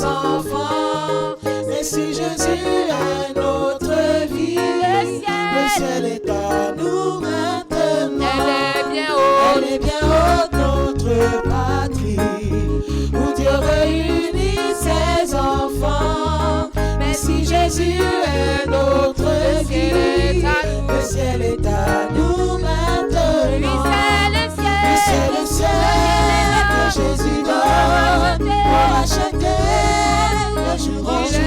ses enfants. Et si Jésus est notre vie, le ciel est à nous maintenant. Elle est bien haute, notre patrie, où Dieu réunit ses enfants. Mais si Jésus est notre vie, le ciel est à nous maintenant. C'est le ciel que Jésus donne pour acheter le jour au jour.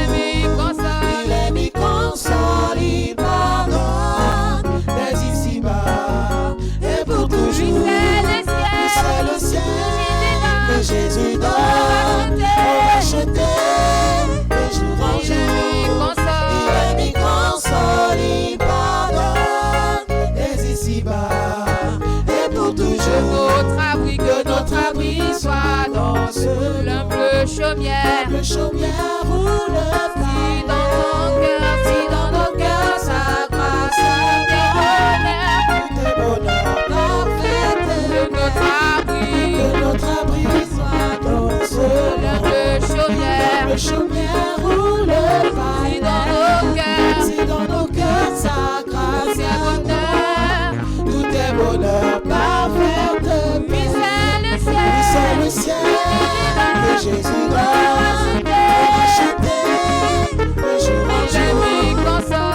Il est mis console, il pardonne dès ici-bas et pour toujours. C'est le ciel que Jésus donne pour acheter le jour au jour. Il est mis console, il pardonne dès ici-bas et pour toujours. Que notre abri soit dans ce l'humble chaumière où le feu si dans nos cœurs sa grâce tes bonheurs parfaits. Que notre abri soit dans ce l'humble chaumière où le feu si dans nos cœurs sa grâce tout est bonheur parfait. C'est le ciel que Jésus donne pour acheter le jour au jour.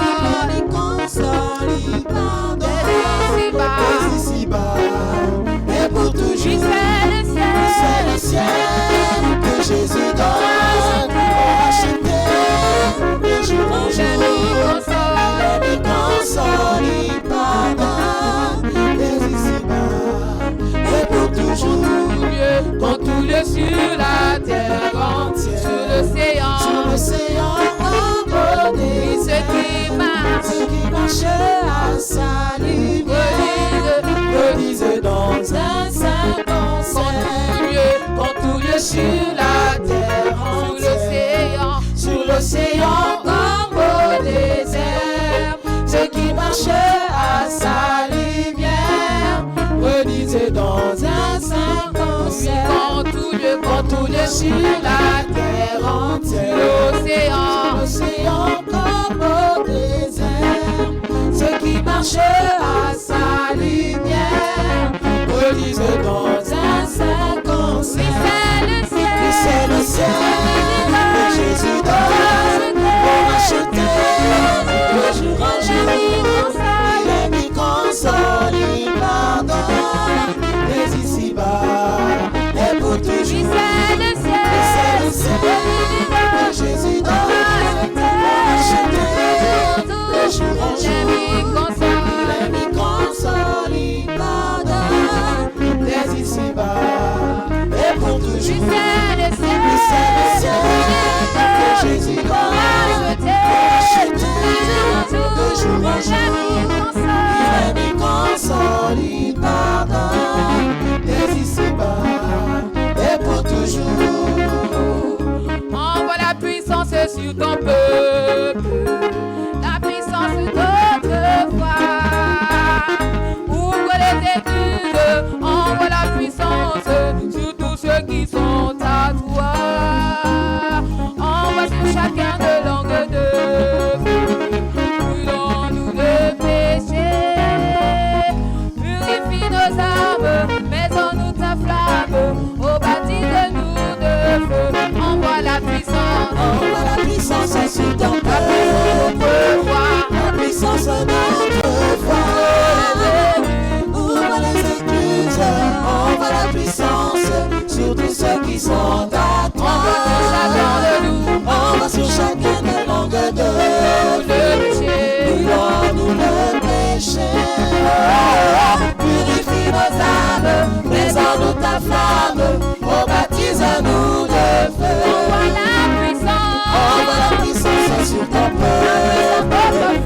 Il est console, il pardonne dès ici-bas et pour toujours. C'est le ciel que Jésus donne pour acheter le jour au jour. Il est console, il pardonne dès ici-bas et pour toujours. Quand tout lieu sur la terre entière, sur l'océan abandonné, ceux qui marchent à sa lumière redisent dans un saint concert. Quand tout lieu sur la terre entière, sur l'océan comme au désert, ceux qui marchent à sa lumière redisent dans un saint concert. Quand tout lieu sur la terre entière, l'océan comme au désert, ceux qui marchent à sa lumière redisent dans un saint concert. C'est le ciel que Jésus donne pour acheter le jour au jour. Il est mis console, il pardonne dès ici-bas et pour toujours. C'est le ciel que Jésus donne pour acheter le jour au jour. Il est mis console, il pardonne dès ici-bas et pour toujours. C'est le ciel que Jésus donne pour acheter le jour au jour. Il est mis console, il pardonne dès ici-bas et pour toujours. Envoie la puissance sur ton peuple, la puissance d'autrefois. Ouvre les écluses, envoie la puissance sur tous ceux qui sont à toi. Envoie sur chacun de langue de feu, brûlons-nous le péché. Purifie nos âmes, mets-en-nous ta flamme, oh baptise-nous de feu. Envoie la puissance sur ton peuple, la puissance d'autrefois. Ouvre les écluses, envoie la puissance sur tous ceux qui sont à toi. Envoie sur chacun des langues de brûlons-nous le péché. Purifie nos âmes, mets-en-nous ta flamme, oh baptise-nous de feu. Envoie la puissance sur ton peuple,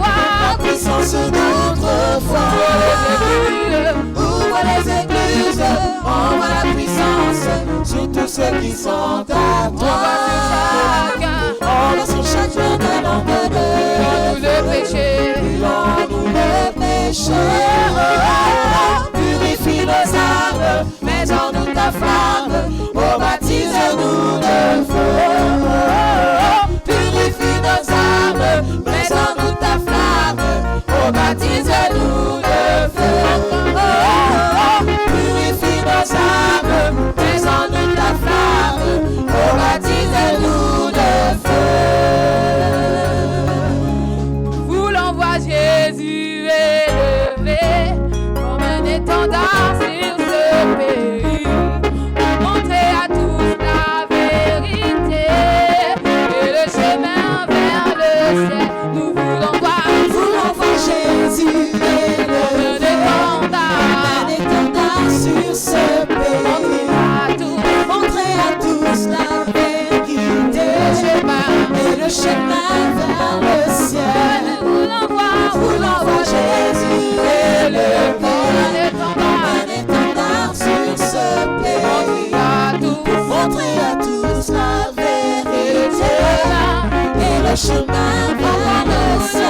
la puissance d'autrefois. Ouvre les églises, envoie la puissance sur tous ceux qui sont à toi. Envoie sur chacun des langues de péché. Brûlons-nous le péché. Purifie nos âmes, mets-en-nous ta flamme, oh baptise-nous de feu. le chemin vers le ciel.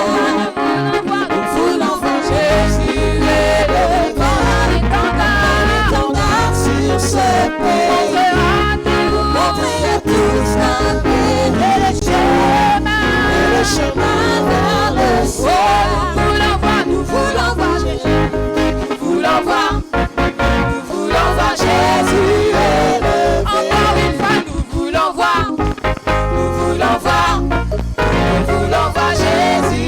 Nous voulons voir Jésus élevé, un étendard sur ce pays. Montrer à tous la vérité, le chemin vers le ciel. Nous voulons voir Jésus, nous voulons voir Jésus élevé. Encore une fois, nous voulons voir Jésus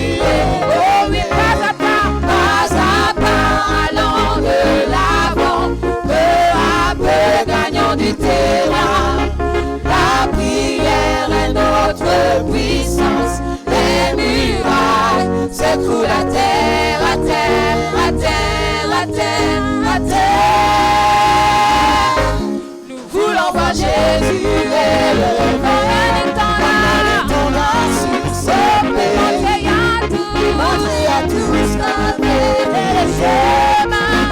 élevé. Oh oui, pas à pas, allons de l'avant, peu à peu gagnons du terrain. La prière est notre puissance, les murailles secouent la terre, à terre, à terre, à terre, à terre. Nous voulons voir Jésus élevé, un étendard sur ce pays. Montrer à tous la vérité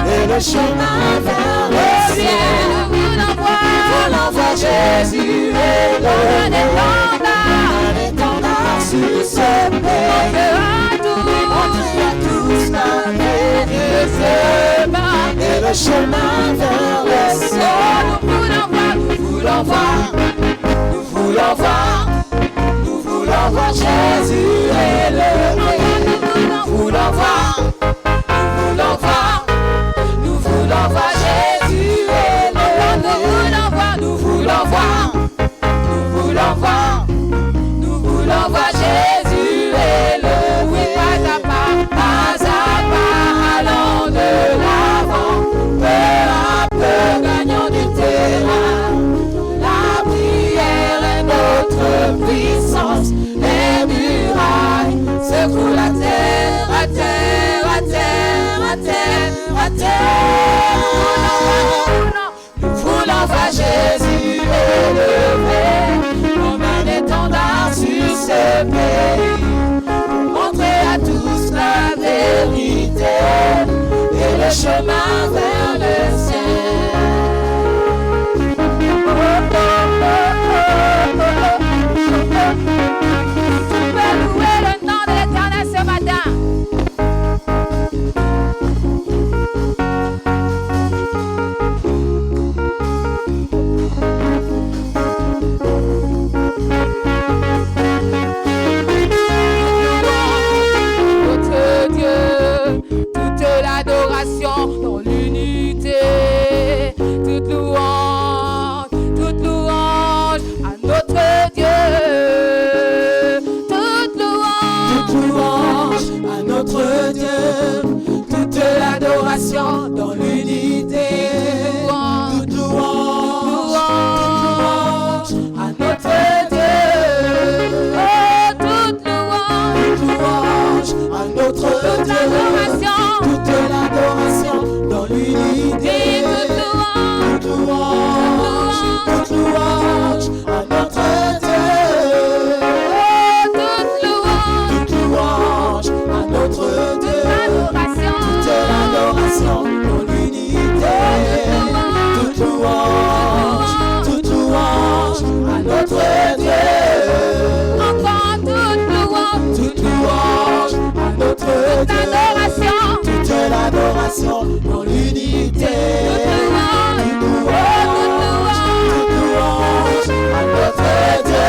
et le chemin vers le ciel. Nous voulons voir Jésus élevé, un étendard sur ce pays. Montrer à tous la vérité et le chemin vers le ciel. Nous voulons voir Jésus élevé. Nous voulons voir Jésus élevé. Nous voulons voir Jésus élevé. Oui, pas à pas, allons de l'avant, peu à peu gagnons du terrain. La prière est notre puissance, les murailles secouent la terre, à terre, à terre, à terre, à terre. Nous voulons voir Jésus élevé, comme un étendard sur ce pays. Montrer à tous la vérité et le chemin vers le ciel. Tu peux louer le nom de l'Éternel ce matin. Toute l'adoration dans l'unité, toute louange à notre Dieu, toute louange à notre Dieu, toute l'adoration dans l'unité, toute louange à notre Dieu, toute louange à notre Dieu. Toute l'adoration dans l'unité, toute louange à notre Dieu, toute louange à notre Dieu, toute l'adoration dans l'unité, toute louange à notre Dieu, encore toute louange à notre Dieu. Toute l'adoration dans l'unité, toute louange à notre Dieu.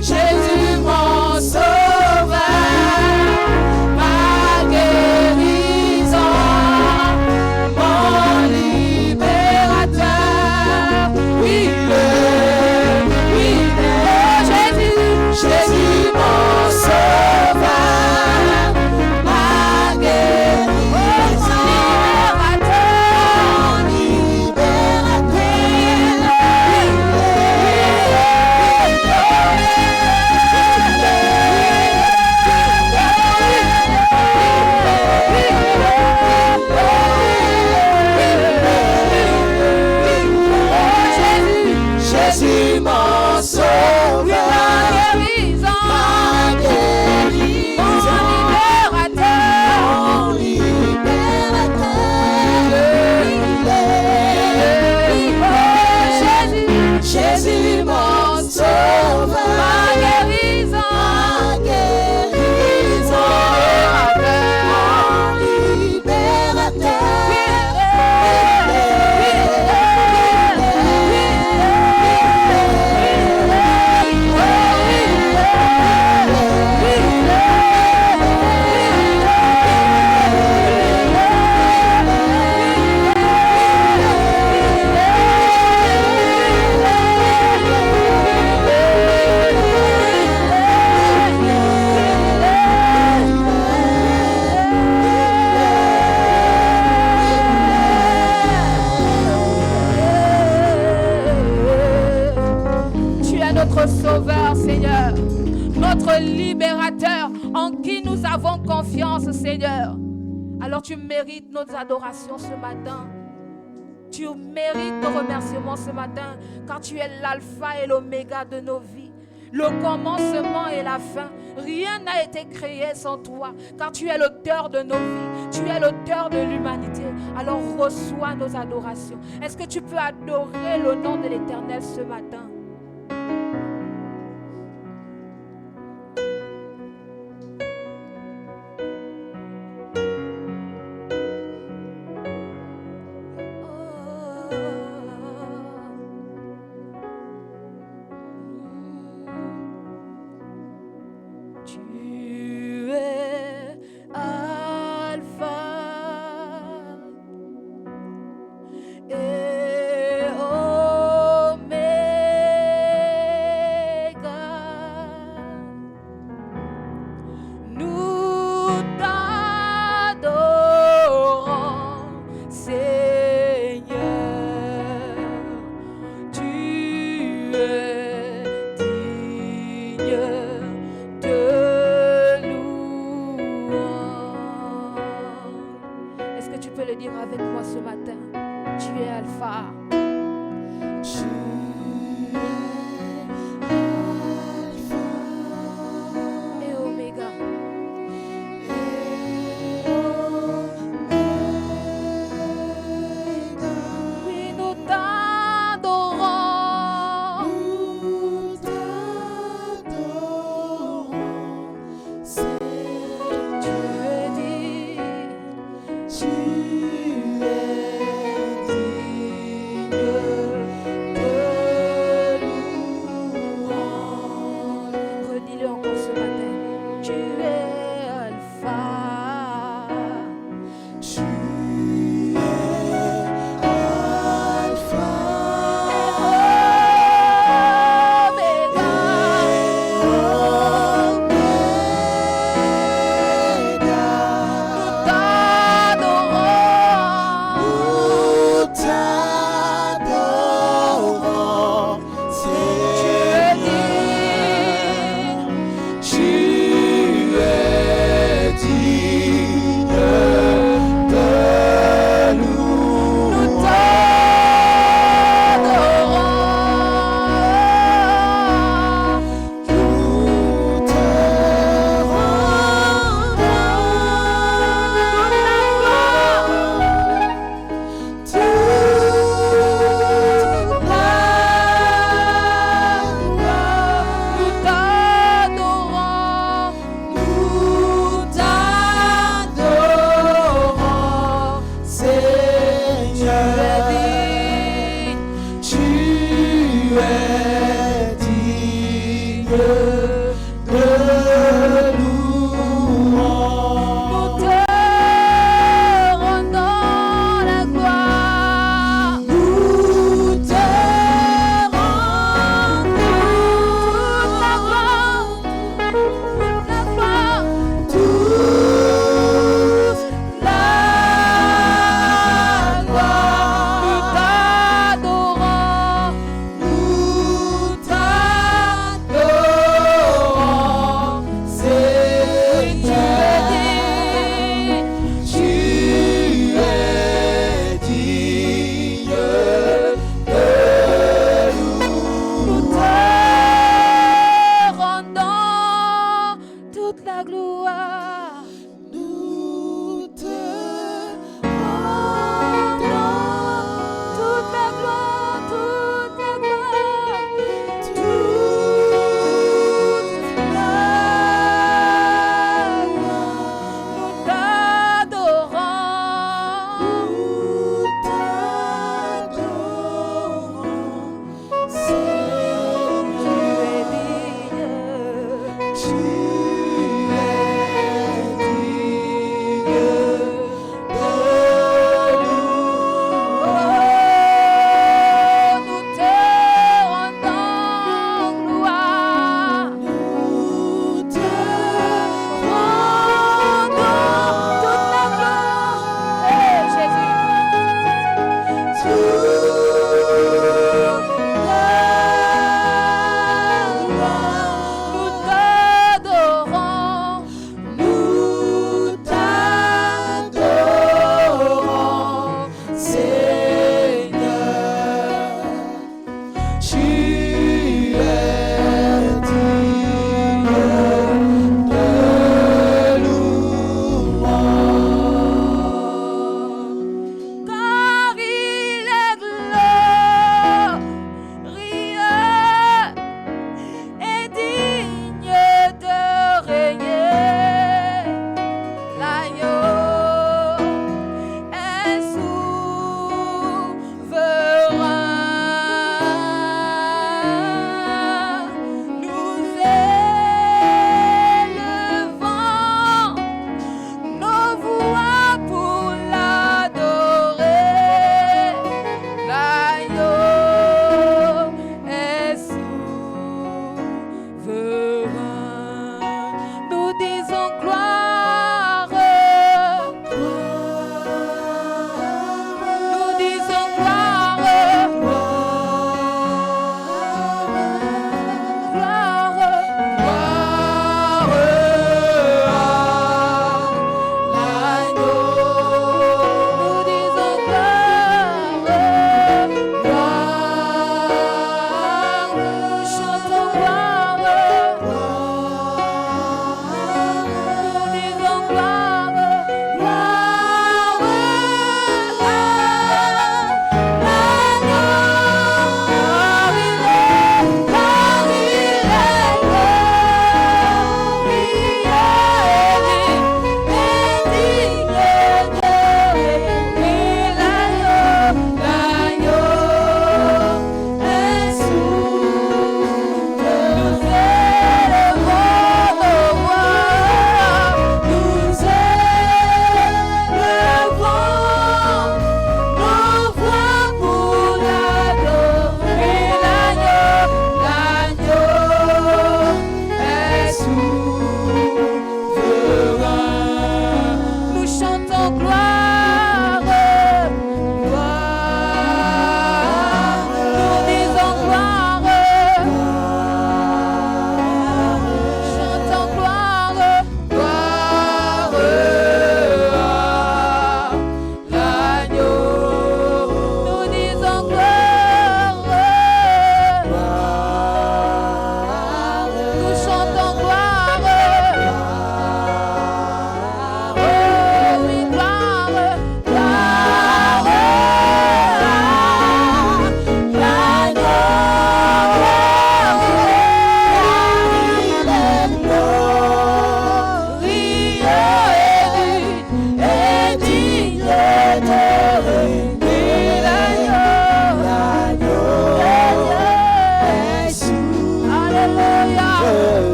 Jésus mon sauveur, ma guérison, mon libérateur. Oui, il est Jésus mon sauveur, ma guérison, mon Jésus mon sauveur, ma guérison, mon libérateur. Jésus mon sauveur. notre Sauveur, Seigneur, notre Libérateur, en qui nous avons confiance, Seigneur. Alors tu mérites notre adoration ce matin. Tu mérites nos remerciements ce matin, car tu es l'alpha et l'oméga de nos vies, le commencement et la fin. Rien n'a été créé sans toi, car tu es l'auteur de nos vies, tu es l'auteur de l'humanité. Alors reçois nos adorations. Est-ce que tu peux adorer le nom de l'Éternel ce matin?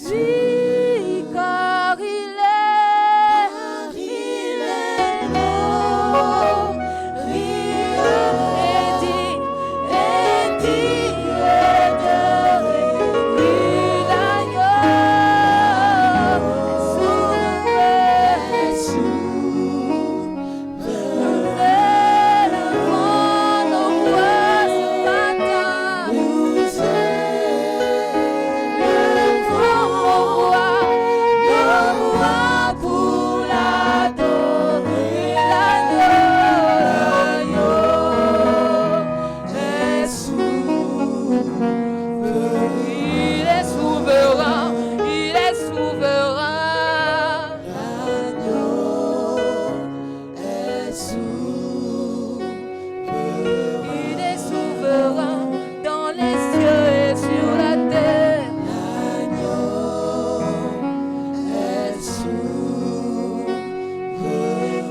Oui, car il est beau. Et digne de lui l'agneau Il est souverain, il est souverain. Il est souverain dans les cieux et sur la terre.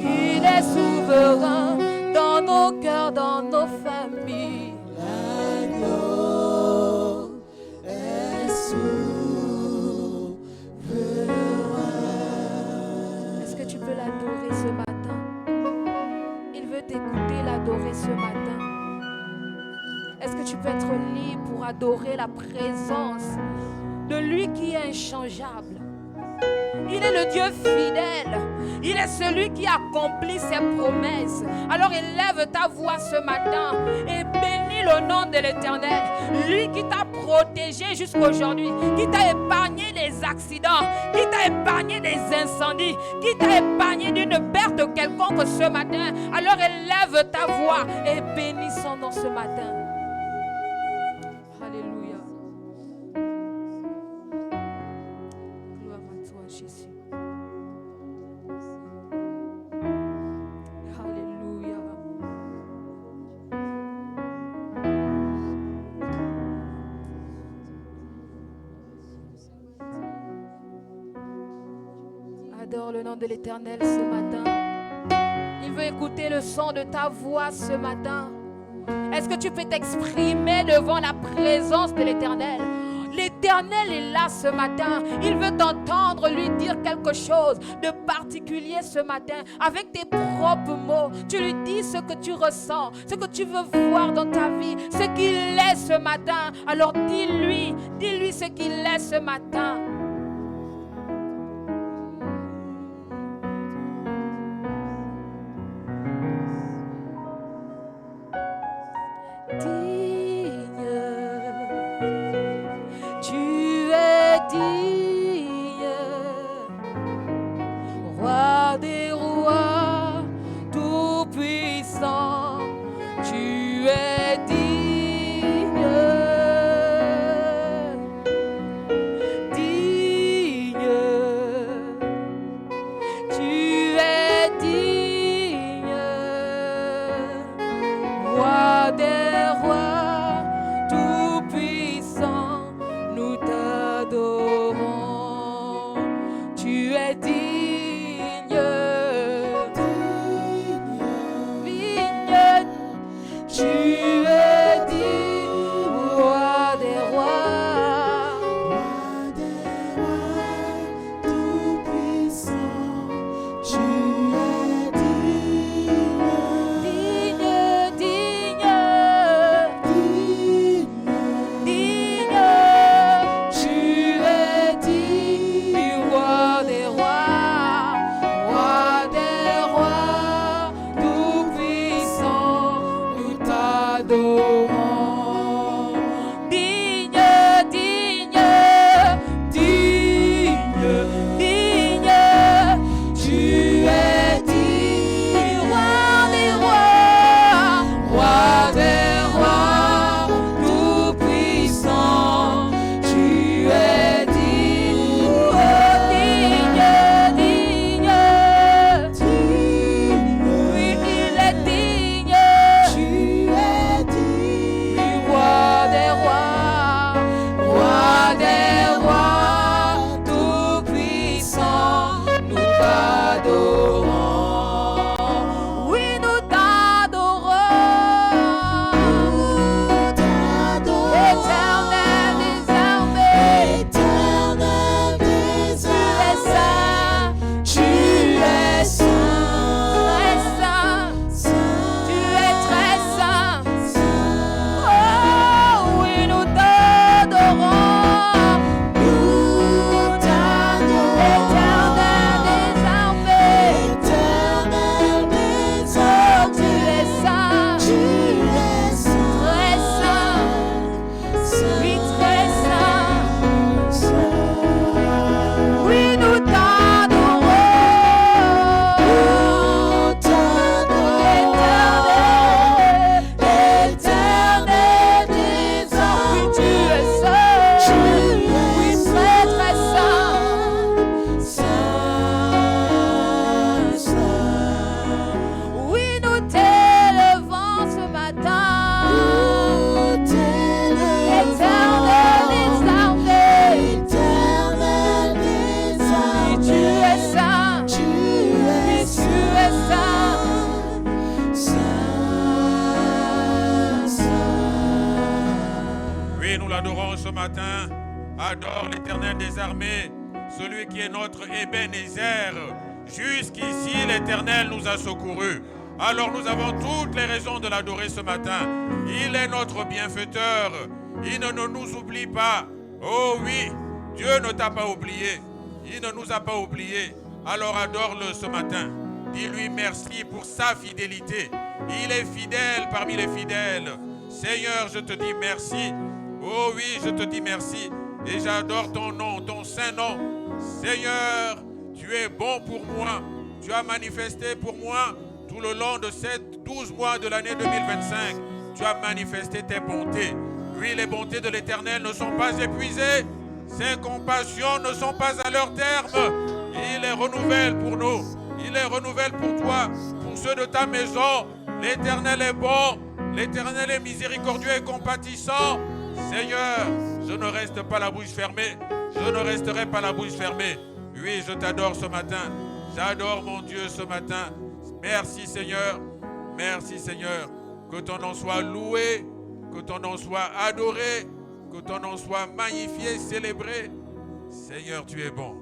Il est souverain dans nos cœurs, dans nos familles. Est-ce que tu peux l'adorer ce matin? Il veut t'écouter l'adorer ce matin. Est-ce que tu peux être libre pour adorer la présence de lui qui est inchangeable? Il est le Dieu fidèle. Il est celui qui accomplit ses promesses. Alors élève ta voix ce matin et bénis le nom de l'Éternel. Lui qui t'a protégé jusqu'aujourd'hui, qui t'a épargné des accidents, qui t'a épargné des incendies, qui t'a épargné d'une perte quelconque ce matin. Alors élève ta voix et bénis son nom ce matin. Alléluia. Gloire à toi, Jésus. Alléluia. Adore le nom de l'Éternel ce matin. Il veut écouter le son de ta voix ce matin. Est-ce que tu peux t'exprimer devant la présence de l'Éternel? L'Éternel est là ce matin. Il veut t'entendre lui dire quelque chose de particulier ce matin. Avec tes propres mots, tu lui dis ce que tu ressens, ce que tu veux voir dans ta vie, ce qu'il est ce matin. Alors dis-lui ce qu'il est ce matin. Tu es digne, roi des rois, tout-puissant. Tu es digne, digne. ce matin. Adore l'Éternel des armées, celui qui est notre Ebenezer. Jusqu'ici, l'Éternel nous a secourus. Alors nous avons toutes les raisons de l'adorer ce matin. Il est notre bienfaiteur. Il ne nous oublie pas. Oh oui, Dieu ne t'a pas oublié. Il ne nous a pas oubliés. Alors adore-le ce matin. Dis-lui merci pour sa fidélité. Il est fidèle parmi les fidèles. Seigneur, je te dis merci. Oh oui, je te dis merci. Et j'adore ton nom, ton saint nom. Seigneur, tu es bon pour moi. Tu as manifesté pour moi tout le long de ces 12 mois de l'année 2025. Tu as manifesté tes bontés. Oui, les bontés de l'Éternel ne sont pas épuisées. Ses compassions ne sont pas à leur terme. Il les renouvelle pour nous. Il les renouvelle pour toi, pour ceux de ta maison. L'Éternel est bon. L'Éternel est miséricordieux et compatissant. Seigneur, je ne reste pas la bouche fermée. Je ne resterai pas la bouche fermée. Oui, je t'adore ce matin. J'adore mon Dieu ce matin. Merci Seigneur. Merci Seigneur. Que ton nom soit loué. Que ton nom soit adoré. Que ton nom soit magnifié, célébré. Seigneur, tu es bon.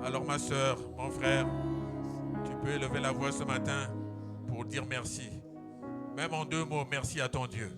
Alors ma soeur, mon frère, tu peux élever la voix ce matin pour dire merci. Même en 2 mots, merci à ton Dieu.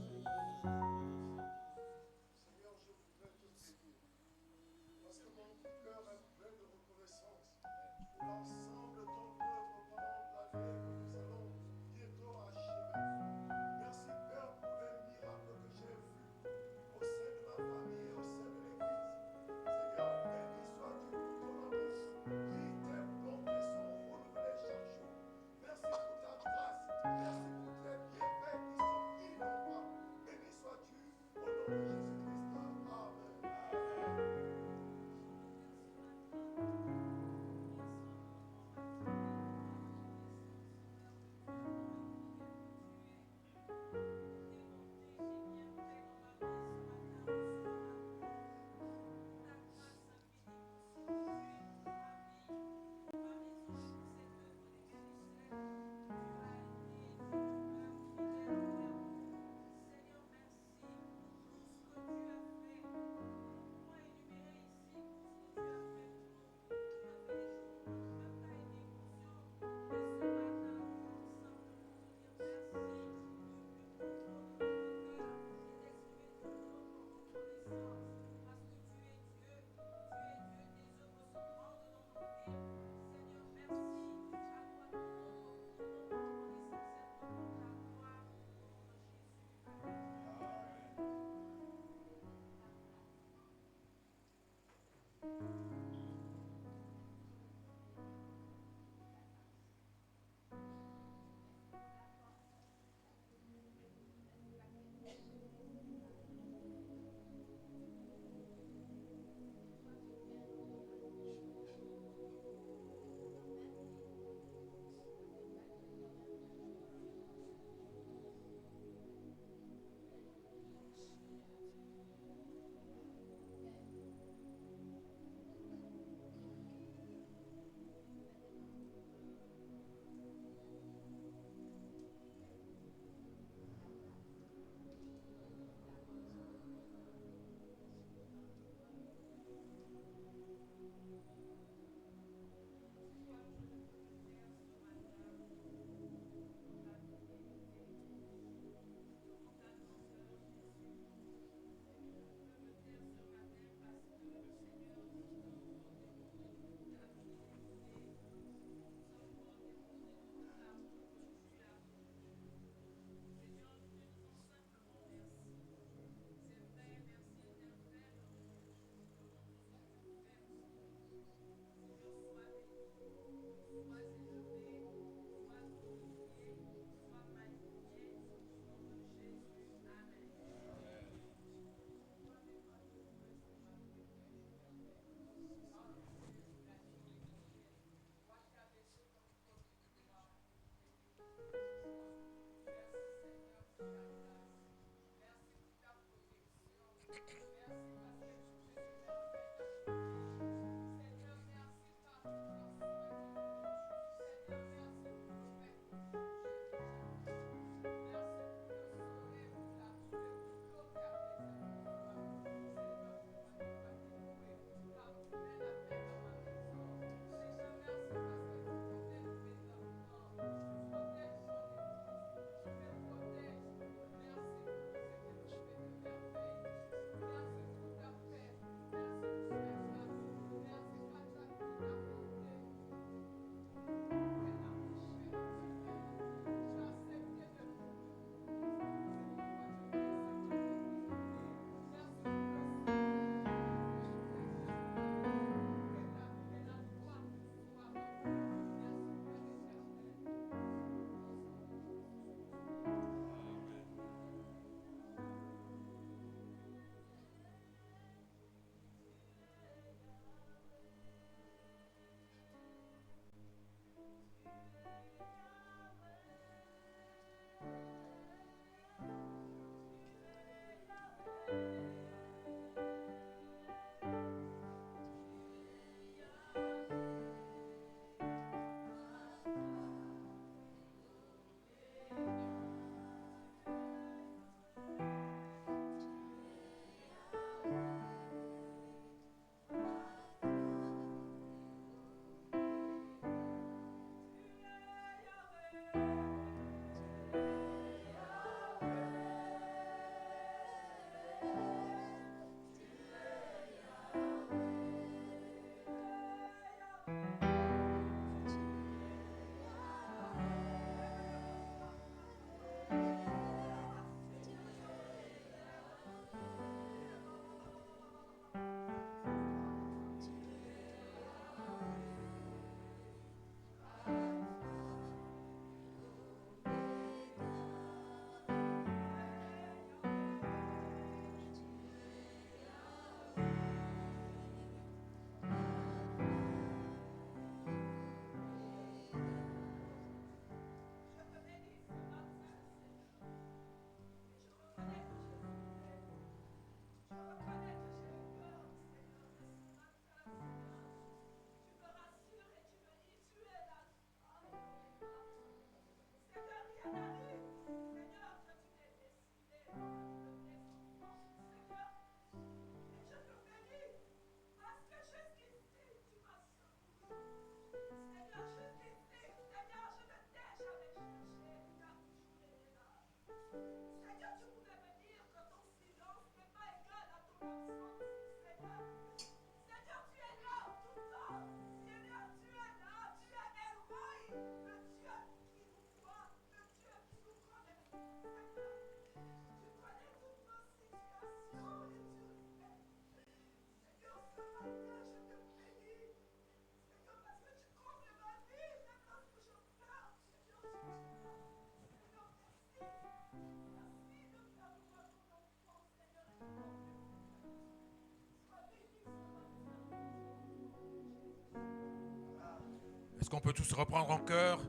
Est-ce qu'on peut tous reprendre en cœur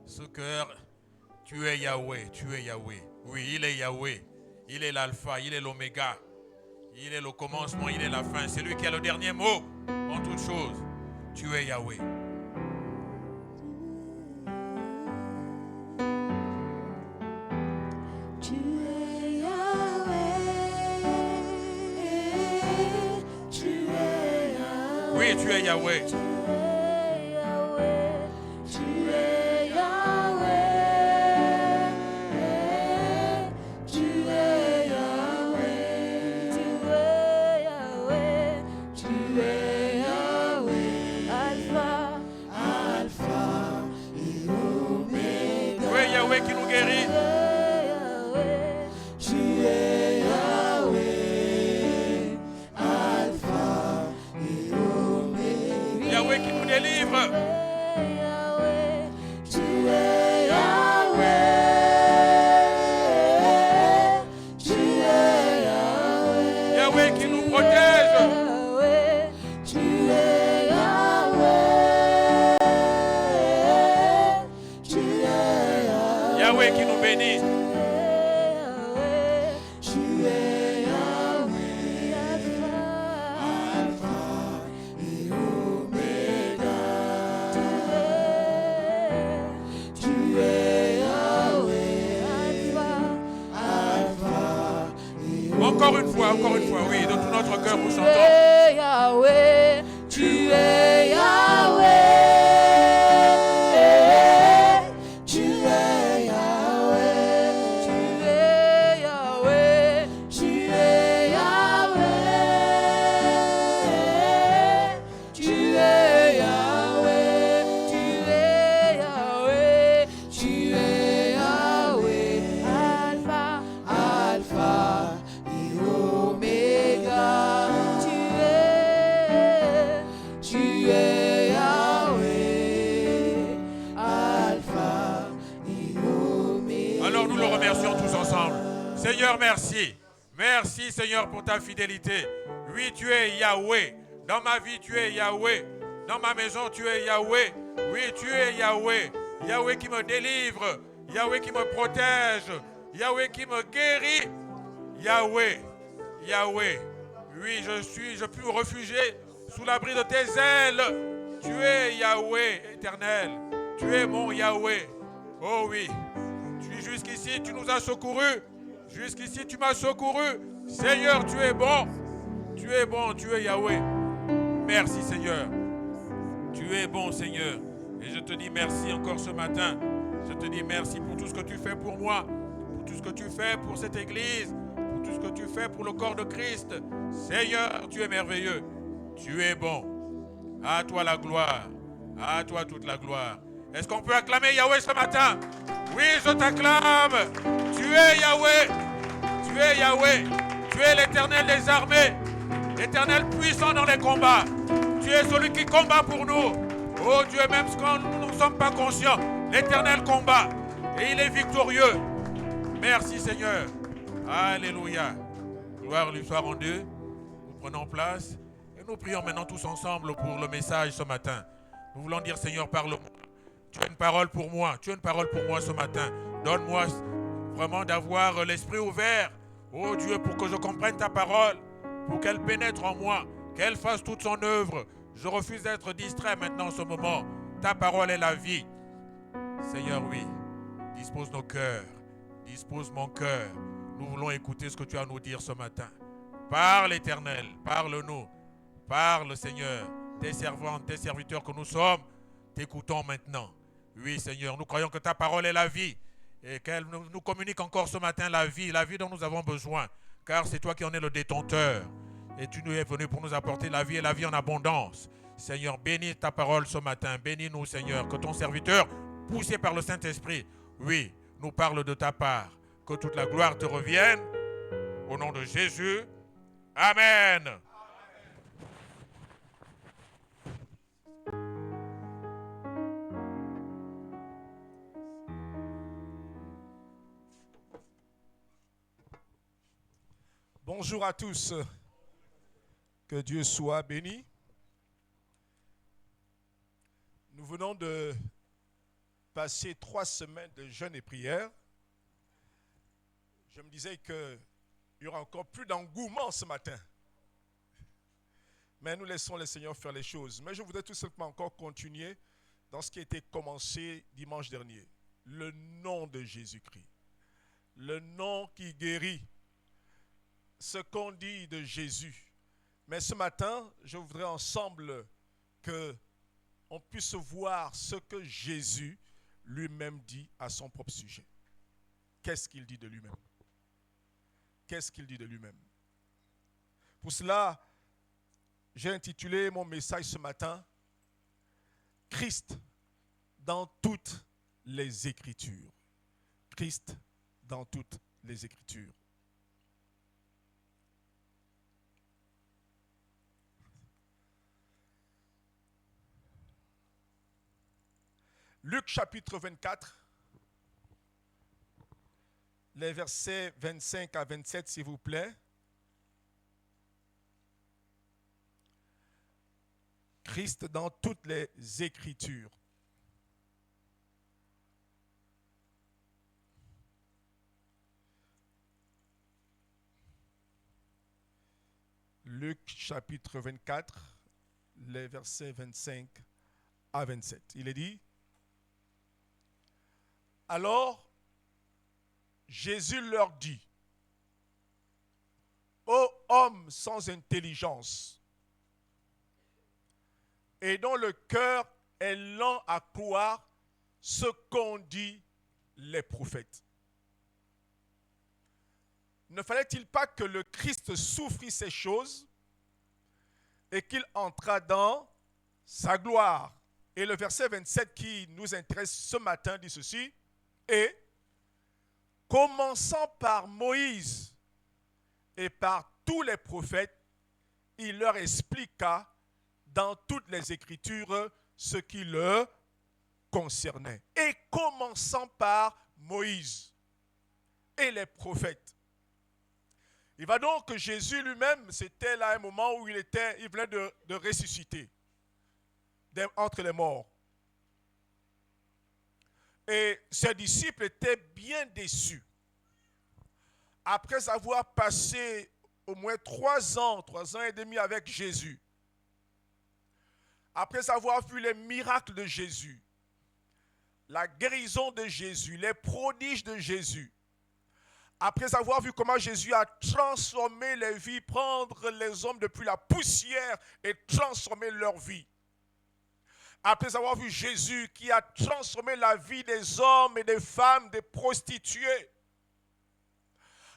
ce cœur? Tu es Yahweh, tu es Yahweh. Oui, il est Yahweh. Il est l'alpha, il est l'oméga. Il est le commencement, il est la fin. C'est lui qui a le dernier mot en toutes choses. Tu es Yahweh. Tu es Yahweh. Tu es Yahweh. Oui, tu es Yahweh. Qui nous guérit. Tu es Yahweh, Alpha et Oméga. Yahweh qui nous délivre. Tu es Yahweh, tu es Yahweh. Yahweh qui nous protège. Tu es Yahweh, tu es Yahweh qui nous bénit. Tu es Yahweh, Alpha et Oméga. Tu es Yahweh, Alpha et Oméga. Encore une fois, oui, de tout notre cœur nous chantons. Tu es Yahweh, tu es Yahweh. Seigneur, merci. Merci, Seigneur, pour ta fidélité. Oui, tu es Yahweh. Dans ma vie, tu es Yahweh. Dans ma maison, tu es Yahweh. Oui, tu es Yahweh. Yahweh qui me délivre. Yahweh qui me protège. Yahweh qui me guérit. Yahweh. Yahweh. Oui, je puis me réfugier sous l'abri de tes ailes. Tu es Yahweh éternel. Tu es mon Yahweh. Oh oui. Jusqu'ici, tu nous as secourus. Jusqu'ici, tu m'as secouru. Seigneur, tu es bon. Tu es bon, tu es Yahweh. Merci, Seigneur. Tu es bon, Seigneur. Et je te dis merci encore ce matin. Je te dis merci pour tout ce que tu fais pour moi, pour tout ce que tu fais pour cette église, pour tout ce que tu fais pour le corps de Christ. Seigneur, tu es merveilleux. Tu es bon. À toi la gloire. À toi toute la gloire. Est-ce qu'on peut acclamer Yahweh ce matin? Oui, je t'acclame. Tu es Yahweh. Tu es Yahweh. Tu es l'Éternel des armées. L'Éternel puissant dans les combats. Tu es celui qui combat pour nous. Oh Dieu, même quand nous ne sommes pas conscients, l'Éternel combat. Et il est victorieux. Merci Seigneur. Alléluia. Gloire lui soit rendue. Nous prenons place. Et nous prions maintenant tous ensemble pour le message ce matin. Nous voulons dire Seigneur, parle-moi. Tu as une parole pour moi. Tu as une parole pour moi ce matin. Donne-moi vraiment d'avoir l'esprit ouvert. Oh Dieu, pour que je comprenne ta parole. pour qu'elle pénètre en moi, qu'elle fasse toute son œuvre. Je refuse d'être distrait maintenant en ce moment. Ta parole est la vie. Seigneur, oui, dispose nos cœurs, dispose mon cœur. Nous voulons écouter ce que tu as à nous dire ce matin. Parle, Éternel, parle-nous. Parle, Seigneur, tes servantes, tes serviteurs que nous sommes, t'écoutons maintenant. Oui, Seigneur, nous croyons que ta parole est la vie et qu'elle nous communique encore ce matin la vie dont nous avons besoin, car c'est toi qui en es le détenteur. Et tu nous es venu pour nous apporter la vie et la vie en abondance. Seigneur, bénis ta parole ce matin. Bénis-nous, Seigneur, que ton serviteur, poussé par le Saint-Esprit, oui, nous parle de ta part. Que toute la gloire te revienne. Au nom de Jésus. Amen. Bonjour à tous. Que Dieu soit béni. Nous venons de passer 3 semaines de jeûne et prière. Je me disais qu'il y aura encore plus d'engouement ce matin. Mais nous laissons le Seigneur faire les choses. Mais je voudrais tout simplement encore continuer dans ce qui a été commencé dimanche dernier. Le nom de Jésus-Christ. Le nom qui guérit. Ce qu'on dit de Jésus. Mais ce matin, je voudrais ensemble qu'on puisse voir ce que Jésus lui-même dit à son propre sujet. Qu'est-ce qu'il dit de lui-même? Qu'est-ce qu'il dit de lui-même? Pour cela, j'ai intitulé mon message ce matin « Christ dans toutes les Écritures ». Christ dans toutes les Écritures. Luc chapitre 24, les versets 25 à 27, s'il vous plaît. Christ dans toutes les Écritures. Luc chapitre 24, les versets 25 à 27. Il est dit: alors, Jésus leur dit: ô homme sans intelligence, et dont le cœur est lent à croire ce qu'ont dit les prophètes. Ne fallait-il pas que le Christ souffrit ces choses et qu'il entrât dans sa gloire? Et le verset 27 qui nous intéresse ce matin dit ceci: et commençant par Moïse et par tous les prophètes, il leur expliqua dans toutes les Écritures ce qui le concernait. Et commençant par Moïse et les prophètes. Il va donc que Jésus lui-même, c'était là un moment où il venait de ressusciter entre les morts. Et ses disciples étaient bien déçus. Après avoir passé au moins 3 ans et demi avec Jésus, après avoir vu les miracles de Jésus, la guérison de Jésus, les prodiges de Jésus, après avoir vu comment Jésus a transformé les vies, prendre les hommes depuis la poussière et transformer leur vie, après avoir vu Jésus qui a transformé la vie des hommes et des femmes, des prostituées,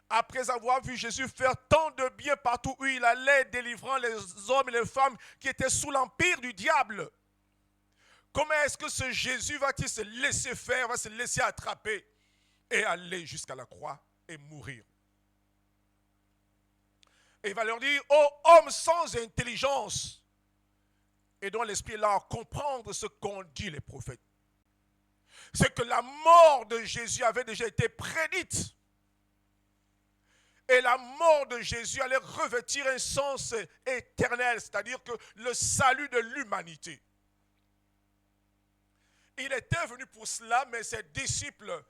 après avoir vu Jésus faire tant de bien partout où il allait, délivrant les hommes et les femmes qui étaient sous l'empire du diable, comment est-ce que ce Jésus va-t-il se laisser faire, va se laisser attraper et aller jusqu'à la croix et mourir? Et il va leur dire: ô homme sans intelligence, et dont l'esprit est là à comprendre ce qu'ont dit les prophètes. C'est que la mort de Jésus avait déjà été prédite. Et la mort de Jésus allait revêtir un sens éternel, c'est-à-dire que le salut de l'humanité. Il était venu pour cela, mais ses disciples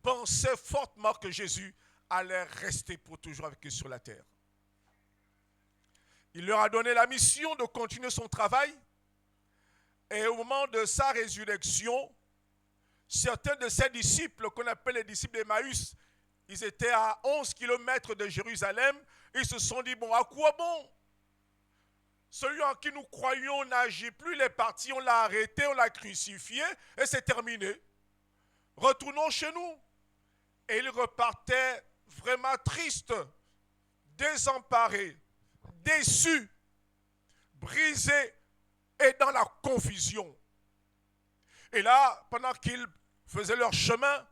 pensaient fortement que Jésus allait rester pour toujours avec eux sur la terre. Il leur a donné la mission de continuer son travail. Et au moment de sa résurrection, certains de ses disciples, qu'on appelle les disciples d'Emmaüs, ils étaient à 11 km de Jérusalem. Ils se sont dit, bon, à quoi bon? Celui en qui nous croyons n'agit plus, il est parti, on l'a arrêté, on l'a crucifié, et c'est terminé. Retournons chez nous. Et ils repartaient vraiment tristes, désemparés, déçus, brisés et dans la confusion. Et là, pendant qu'ils faisaient leur chemin,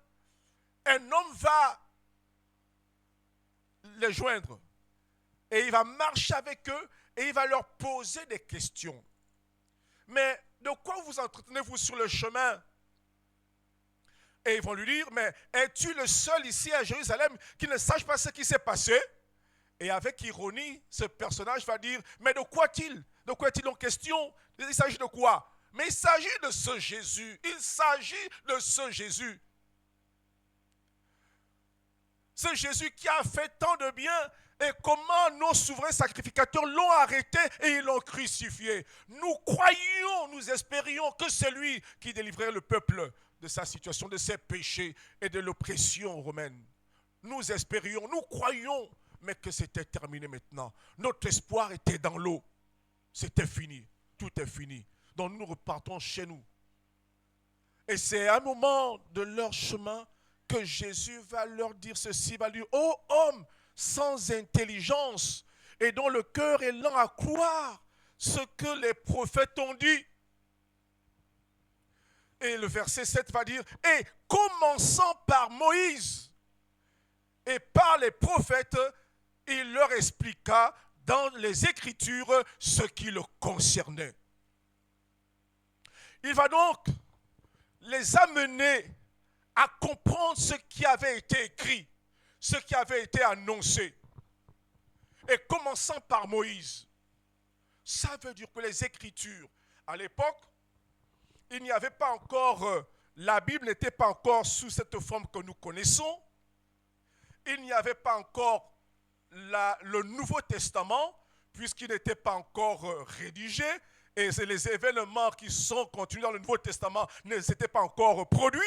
un homme va les joindre. Et il va marcher avec eux et il va leur poser des questions. Mais de quoi vous entretenez-vous sur le chemin? Et ils vont lui dire, mais es-tu le seul ici à Jérusalem qui ne sache pas ce qui s'est passé? Et avec ironie, ce personnage va dire, mais de quoi est-il? De quoi est-il en question? Il s'agit de quoi? Mais il s'agit de ce Jésus. Il s'agit de ce Jésus. Ce Jésus qui a fait tant de bien. Et comment nos souverains sacrificateurs l'ont arrêté et ils l'ont crucifié. Nous croyions, nous espérions que c'est lui qui délivrerait le peuple de sa situation, de ses péchés et de l'oppression romaine. Nous espérions, nous croyions, mais que c'était terminé maintenant. Notre espoir était dans l'eau. C'était fini. Tout est fini. Donc nous repartons chez nous. Et c'est à un moment de leur chemin que Jésus va leur dire ceci, va lui dire, ô homme sans intelligence et dont le cœur est lent à croire ce que les prophètes ont dit. Et le verset 7 va dire, et commençant par Moïse et par les prophètes, il leur expliqua dans les Écritures ce qui le concernait. Il va donc les amener à comprendre ce qui avait été écrit, ce qui avait été annoncé. Et commençant par Moïse, ça veut dire que les Écritures, à l'époque, il n'y avait pas encore, la Bible n'était pas encore sous cette forme que nous connaissons. Il n'y avait pas encore le Nouveau Testament, puisqu'il n'était pas encore rédigé. Et les événements qui sont contenus dans le Nouveau Testament ne s'étaient pas encore produits.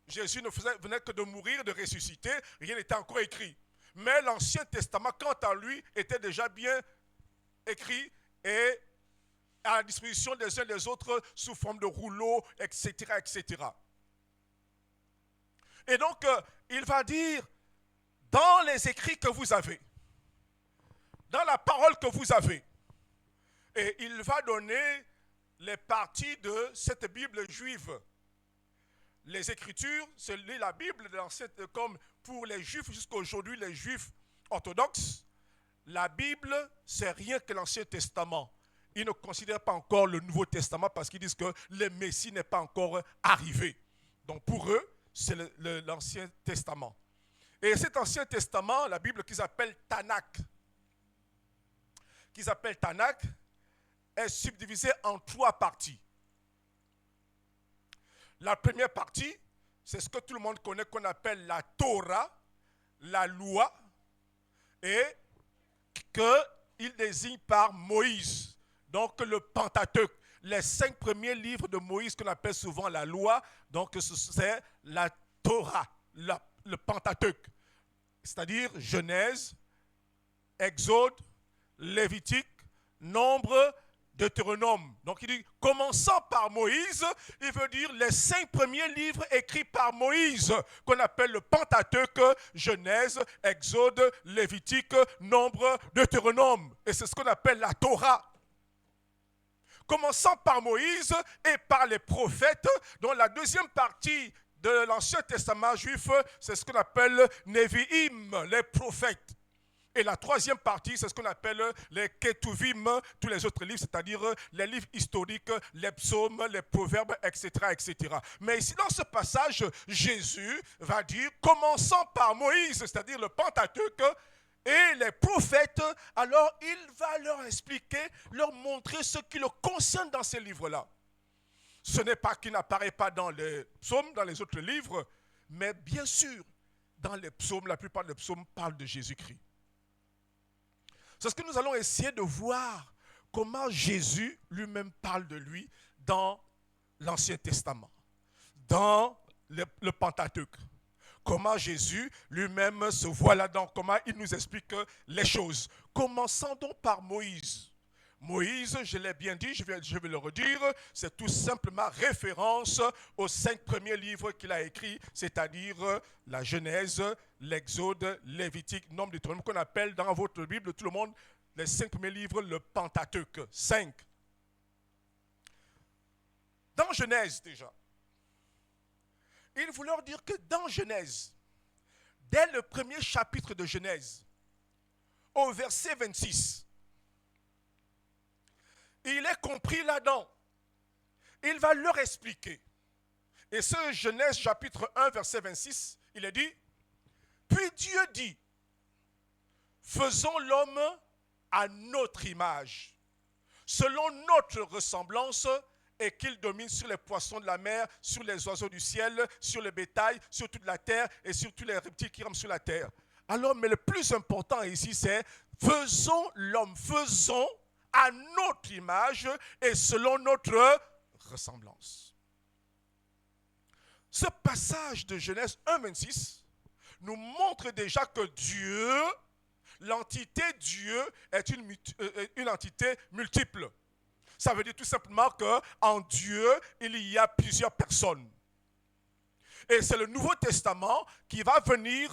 Jésus ne venait que de mourir, de ressusciter, rien n'était encore écrit. Mais l'Ancien Testament, quant à lui, était déjà bien écrit et à la disposition des uns des autres sous forme de rouleaux, etc., etc. Et donc, il va dire, dans les écrits que vous avez, dans la parole que vous avez, et il va donner les parties de cette Bible juive. Les Écritures, c'est la Bible de l'Ancien, comme pour les Juifs jusqu'à aujourd'hui, les Juifs orthodoxes. La Bible, c'est rien que l'Ancien Testament. Ils ne considèrent pas encore le Nouveau Testament parce qu'ils disent que le Messie n'est pas encore arrivé. Donc pour eux, c'est l'Ancien Testament. Et cet Ancien Testament, la Bible qu'ils appellent Tanakh, est subdivisée en 3 parties. La première partie, c'est ce que tout le monde connaît, qu'on appelle la Torah, la loi, et qu'il désigne par Moïse. Donc le Pentateuque, les 5 premiers livres de Moïse qu'on appelle souvent la loi, donc c'est la Torah, le Pentateuque, c'est-à-dire Genèse, Exode, Lévitique, Nombre, Deutéronome. Donc il dit, commençant par Moïse, il veut dire les 5 premiers livres écrits par Moïse, qu'on appelle le Pentateuque, Genèse, Exode, Lévitique, Nombre, Deutéronome. Et c'est ce qu'on appelle la Torah. Commençant par Moïse et par les prophètes, dont la deuxième partie de l'Ancien Testament juif, c'est ce qu'on appelle Nevi'im, les prophètes. Et la troisième partie, c'est ce qu'on appelle les Ketuvim, tous les autres livres, c'est-à-dire les livres historiques, les psaumes, les proverbes, etc., etc. Mais ici, dans ce passage, Jésus va dire, commençant par Moïse, c'est-à-dire le Pentateuque, et les prophètes, alors il va leur expliquer, leur montrer ce qui le concerne dans ces livres-là. Ce n'est pas qu'il n'apparaît pas dans les psaumes, dans les autres livres, mais bien sûr, dans les psaumes, la plupart des psaumes parlent de Jésus-Christ. C'est ce que nous allons essayer de voir, comment Jésus lui-même parle de lui dans l'Ancien Testament, dans le Pentateuque. Comment Jésus lui-même se voit là-dedans, comment il nous explique les choses. Commençons donc par Moïse. Moïse, je l'ai bien dit, je vais le redire, c'est tout simplement référence aux 5 premiers livres qu'il a écrits, c'est-à-dire la Genèse, l'Exode, Lévitique, Nombre, Deutéronome, qu'on appelle dans votre Bible, tout le monde, les 5 premiers livres, le Pentateuque. 5. Dans Genèse déjà, il faut leur dire que dans Genèse, dès le premier chapitre de Genèse, au verset 26, il est compris là-dedans. Il va leur expliquer. Et ce Genèse chapitre 1, verset 26, il est dit, « Puis Dieu dit, faisons l'homme à notre image, selon notre ressemblance, et qu'il domine sur les poissons de la mer, sur les oiseaux du ciel, sur le bétail, sur toute la terre et sur tous les reptiles qui rampent sur la terre. » Alors, mais le plus important ici, c'est « Faisons l'homme, faisons à notre image et selon notre ressemblance. » Ce passage de Genèse 1, 26 nous montre déjà que Dieu, l'entité Dieu, est une entité multiple. Ça veut dire tout simplement qu'en Dieu, il y a plusieurs personnes. Et c'est le Nouveau Testament qui va venir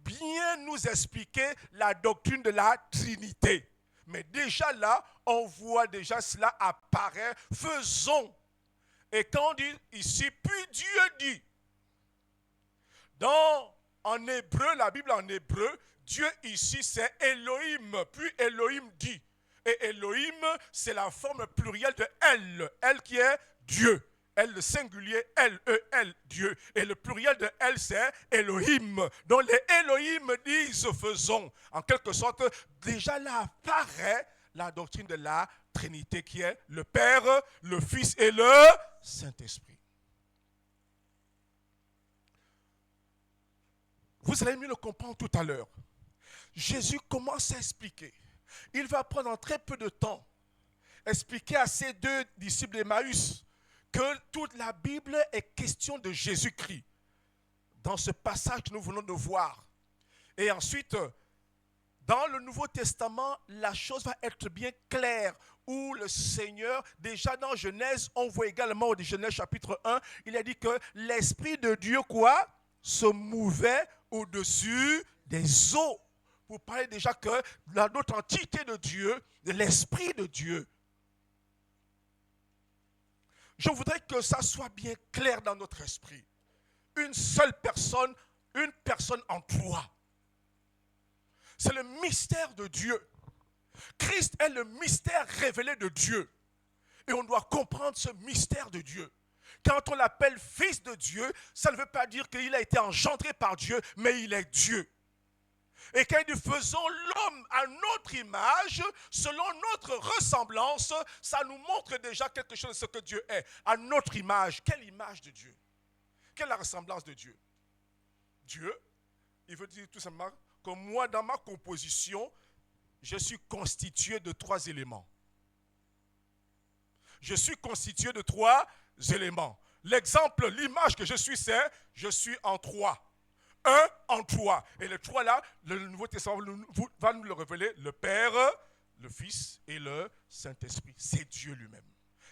bien nous expliquer la doctrine de la Trinité. Mais déjà là, on voit déjà cela apparaître. Faisons. Et quand on dit ici, puis Dieu dit. En hébreu, la Bible en hébreu, Dieu ici c'est Elohim. Puis Elohim dit. Et Elohim, c'est la forme plurielle de El. El qui est Dieu. El, le singulier, L-E-L, Dieu. Et le pluriel de El, c'est Elohim. Donc les Elohim disent faisons. En quelque sorte, déjà là apparaît la doctrine de la Trinité qui est le Père, le Fils et le Saint-Esprit. Vous allez mieux le comprendre tout à l'heure. Jésus commence à expliquer. Il va prendre en très peu de temps expliquer à ses 2 disciples d'Emmaüs que toute la Bible est question de Jésus-Christ. Dans ce passage que nous venons de voir. Et ensuite, dans le Nouveau Testament, la chose va être bien claire. Où le Seigneur, déjà dans Genèse, on voit également au Genèse chapitre 1, il a dit que l'Esprit de Dieu, quoi? Se mouvait au-dessus des eaux. Pour parler déjà que dans notre entité de Dieu, de l'Esprit de Dieu. Je voudrais que ça soit bien clair dans notre esprit. Une seule personne, une personne en 3. C'est le mystère de Dieu. Christ est le mystère révélé de Dieu. Et on doit comprendre ce mystère de Dieu. Quand on l'appelle fils de Dieu, ça ne veut pas dire qu'il a été engendré par Dieu, mais il est Dieu. Et quand il dit faisons l'homme à notre image, selon notre ressemblance, ça nous montre déjà quelque chose de ce que Dieu est. À notre image. Quelle image de Dieu? Quelle est la ressemblance de Dieu? Dieu, il veut dire tout simplement que moi, dans ma composition, je suis constitué de 3 éléments. Je suis constitué de 3 éléments. L'exemple, l'image que je suis, c'est je suis en 3. 1 en 3. Et les 3 là, le Nouveau Testament va nous le révéler, le Père, le Fils et le Saint-Esprit. C'est Dieu lui-même.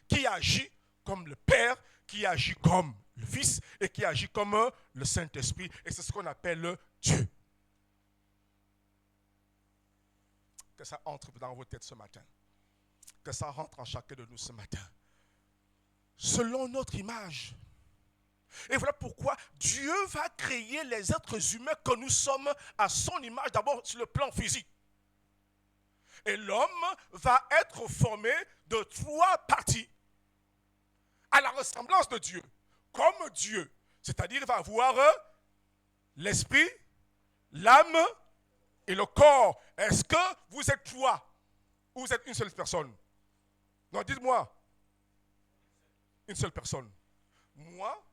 Qui agit comme le Père, qui agit comme le Fils et qui agit comme le Saint-Esprit. Et c'est ce qu'on appelle Dieu. Que ça entre dans vos têtes ce matin. Que ça rentre en chacun de nous ce matin. Selon notre image. Et voilà pourquoi Dieu va créer les êtres humains que nous sommes à son image, d'abord sur le plan physique. Et l'homme va être formé de 3 parties à la ressemblance de Dieu, comme Dieu. C'est-à-dire il va avoir l'esprit, l'âme et le corps. Est-ce que vous êtes 3 ou vous êtes une seule personne? Non, dites-moi. Une seule personne. Moi,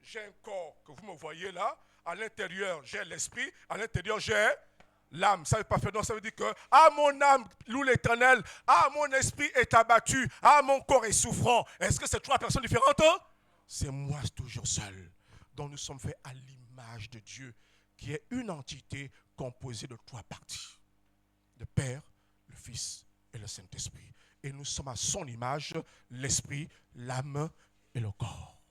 j'ai un corps que vous me voyez là. À l'intérieur, j'ai l'esprit. À l'intérieur, j'ai L'âme, ça ne veut pas faire, non, ça veut dire que, ah, mon âme loue l'Éternel, ah, mon esprit est abattu, ah, mon corps est souffrant. Est-ce que c'est trois personnes différentes? C'est moi toujours seul. Donc nous sommes faits à l'image de Dieu, qui est une entité composée de trois parties. Le Père, le Fils et le Saint-Esprit. Et nous sommes à son image, l'esprit, l'âme et le corps.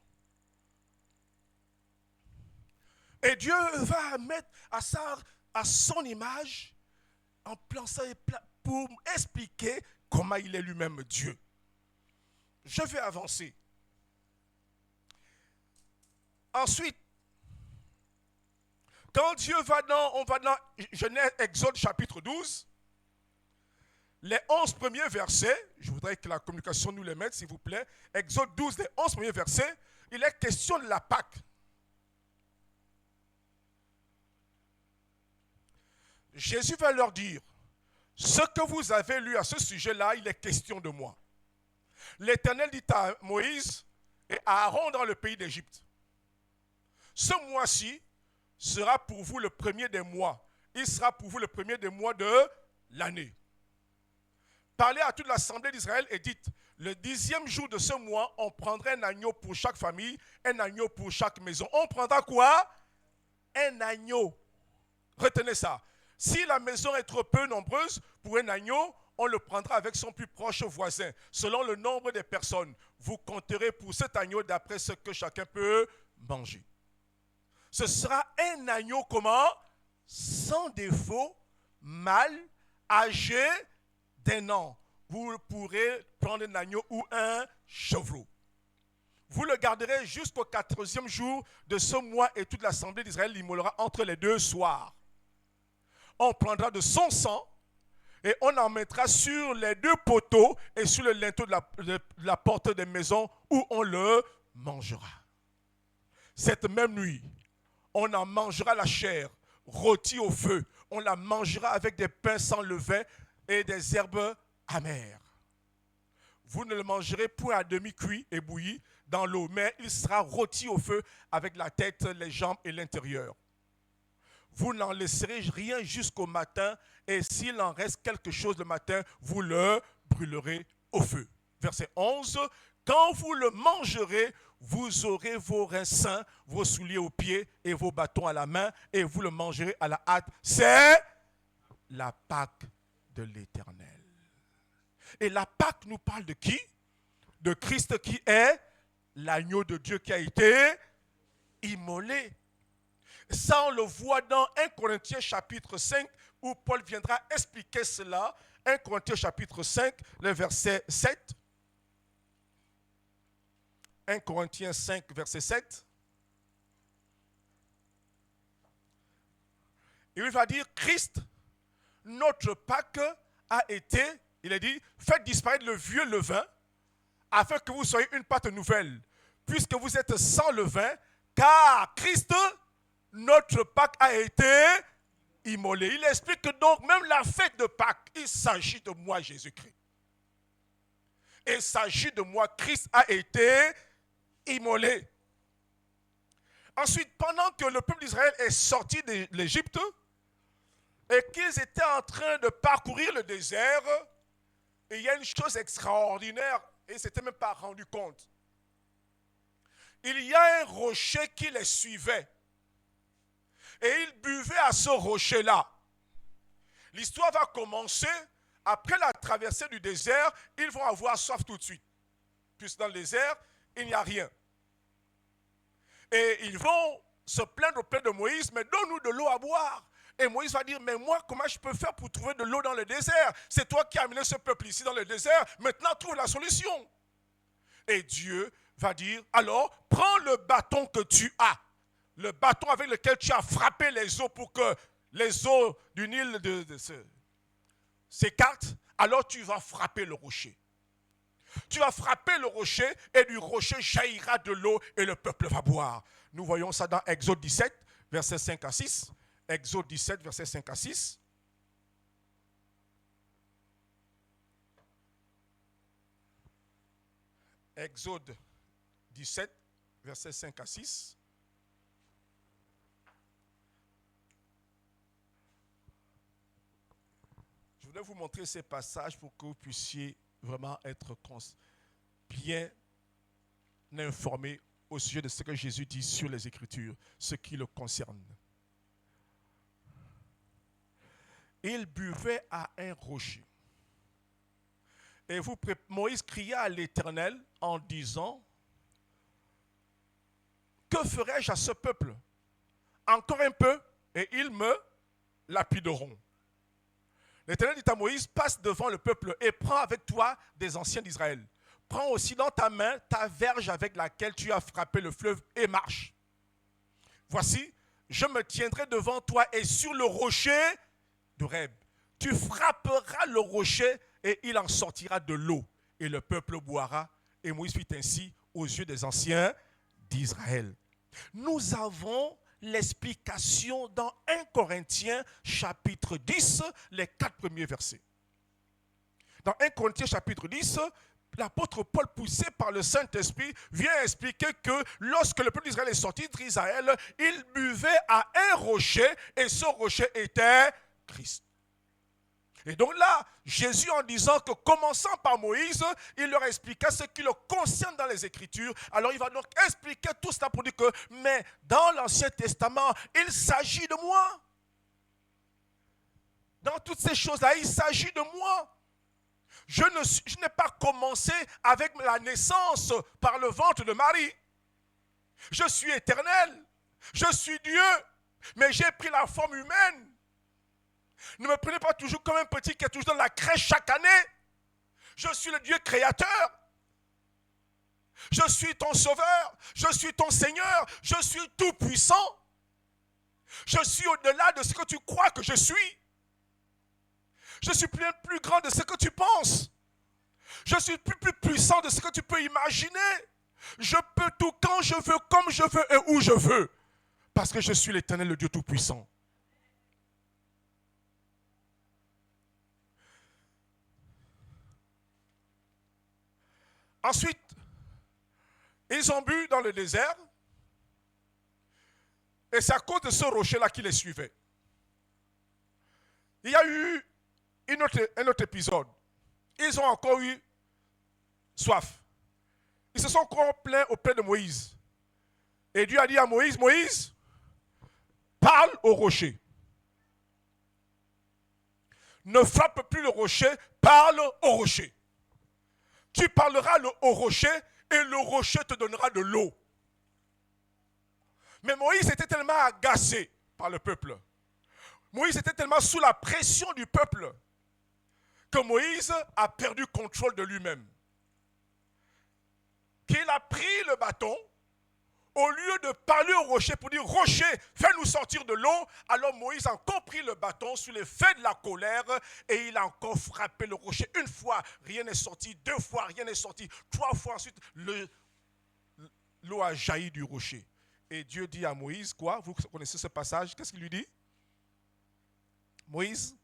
Et Dieu va mettre à son image en plan ça pour expliquer comment il est lui-même Dieu. Je vais avancer. Ensuite, quand Dieu on va dans Genèse, Exode chapitre 12, les 11 premiers versets, je voudrais que la communication nous les mette, s'il vous plaît. Exode 12, les 11 premiers versets, il est question de la Pâque. Jésus va leur dire, ce que vous avez lu à ce sujet-là, il est question de moi. L'Éternel dit à Moïse et à Aaron dans le pays d'Égypte, ce mois-ci sera pour vous le premier des mois. Il sera pour vous le premier des mois de l'année. Parlez à toute l'assemblée d'Israël et dites, le 10e jour de ce mois, on prendra un agneau pour chaque famille, un agneau pour chaque maison. On prendra quoi? Un agneau. Retenez ça. Si la maison est trop peu nombreuse, pour un agneau, on le prendra avec son plus proche voisin. Selon le nombre des personnes, vous compterez pour cet agneau d'après ce que chacun peut manger. Ce sera un agneau comment? Sans défaut, mâle, âgé d'1 an. Vous pourrez prendre un agneau ou un chevreau. Vous le garderez jusqu'au 14e jour de ce mois et toute l'assemblée d'Israël l'immolera entre les 2 soirs. On prendra de son sang et on en mettra sur les 2 poteaux et sur le linteau de la porte des maisons où on le mangera. Cette même nuit, on en mangera la chair, rôtie au feu. On la mangera avec des pains sans levain et des herbes amères. Vous ne le mangerez point à demi-cuit et bouilli dans l'eau, mais il sera rôti au feu avec la tête, les jambes et l'intérieur. Vous n'en laisserez rien jusqu'au matin, et s'il en reste quelque chose le matin, vous le brûlerez au feu. Verset 11, quand vous le mangerez, vous aurez vos reins sains, vos souliers aux pieds et vos bâtons à la main, et vous le mangerez à la hâte. C'est la Pâque de l'Éternel. Et la Pâque nous parle de qui? De Christ qui est l'agneau de Dieu qui a été immolé. Ça, on le voit dans 1 Corinthiens chapitre 5, où Paul viendra expliquer cela. 1 Corinthiens chapitre 5, le verset 7. 1 Corinthiens 5, verset 7. Il va dire, Christ, notre Pâque a été, il a dit, faites disparaître le vieux levain, afin que vous soyez une pâte nouvelle, puisque vous êtes sans levain, car Christ, notre Pâque a été immolé. Il explique que donc même la fête de Pâques, il s'agit de moi, Jésus-Christ. Il s'agit de moi, Christ a été immolé. Ensuite, pendant que le peuple d'Israël est sorti de l'Égypte et qu'ils étaient en train de parcourir le désert, il y a une chose extraordinaire et ils ne s'étaient même pas rendu compte. Il y a un rocher qui les suivait. Et ils buvaient à ce rocher-là. L'histoire va commencer. Après la traversée du désert, ils vont avoir soif tout de suite. Puisque dans le désert, il n'y a rien. Et ils vont se plaindre auprès de Moïse, mais donne-nous de l'eau à boire. Et Moïse va dire, mais moi, comment je peux faire pour trouver de l'eau dans le désert? C'est toi qui as amené ce peuple ici dans le désert. Maintenant, trouve la solution. Et Dieu va dire, alors, prends le bâton que tu as. Le bâton avec lequel tu as frappé les eaux pour que les eaux du Nil s'écartent, alors tu vas frapper le rocher. Tu vas frapper le rocher et du rocher jaillira de l'eau et le peuple va boire. Nous voyons ça dans Exode 17, versets 5 à 6. Exode 17, versets 5 à 6. Exode 17, versets 5 à 6. voudrais vous montrer ces passages pour que vous puissiez vraiment être bien informés au sujet de ce que Jésus dit sur les Écritures, ce qui le concerne. Il buvait à un rocher. Et Moïse cria à l'Éternel en disant, que ferai-je à ce peuple? Encore un peu et ils me lapideront. L'Éternel dit à Moïse, passe devant le peuple et prends avec toi des anciens d'Israël. Prends aussi dans ta main ta verge avec laquelle tu as frappé le fleuve et marche. Voici, je me tiendrai devant toi et sur le rocher d'Horeb, tu frapperas le rocher et il en sortira de l'eau et le peuple boira. Et Moïse fit ainsi aux yeux des anciens d'Israël. Nous avons l'explication dans 1 Corinthiens chapitre 10, les 4 premiers versets. Dans 1 Corinthiens chapitre 10, l'apôtre Paul, poussé par le Saint-Esprit, vient expliquer que lorsque le peuple d'Israël est sorti d'Israël, il buvait à un rocher et ce rocher était Christ. Et donc là, Jésus, en disant que commençant par Moïse, il leur expliqua ce qui le concerne dans les Écritures. Alors il va donc expliquer tout cela pour dire que, mais dans l'Ancien Testament, il s'agit de moi. Dans toutes ces choses-là, il s'agit de moi. Je n'ai pas commencé avec la naissance par le ventre de Marie. Je suis éternel. Je suis Dieu. Mais j'ai pris la forme humaine. Ne me prenez pas toujours comme un petit qui est toujours dans la crèche chaque année. Je suis le Dieu créateur. Je suis ton sauveur. Je suis ton Seigneur. Je suis tout puissant. Je suis au-delà de ce que tu crois que je suis. Je suis plus grand de ce que tu penses. Je suis plus puissant de ce que tu peux imaginer. Je peux tout quand je veux, comme je veux et où je veux. Parce que je suis l'Éternel, le Dieu tout-puissant. Ensuite, ils ont bu dans le désert. Et c'est à cause de ce rocher-là qui les suivait. Il y a eu un autre épisode. Ils ont encore eu soif. Ils se sont encore plaints auprès de Moïse. Et Dieu a dit à Moïse, Moïse, parle au rocher. Ne frappe plus le rocher, parle au rocher. Tu parleras au rocher et le rocher te donnera de l'eau. Mais Moïse était tellement agacé par le peuple. Moïse était tellement sous la pression du peuple que Moïse a perdu contrôle de lui-même. Qu'il a pris le bâton, au lieu de parler au rocher pour dire « Rocher, fais-nous sortir de l'eau », alors Moïse a encore pris le bâton sous l'effet de la colère et il a encore frappé le rocher. Une fois, rien n'est sorti. 2 fois, rien n'est sorti. 3 fois, ensuite, l'eau a jailli du rocher. Et Dieu dit à Moïse, quoi? Vous connaissez ce passage? Qu'est-ce qu'il lui dit? Moïse,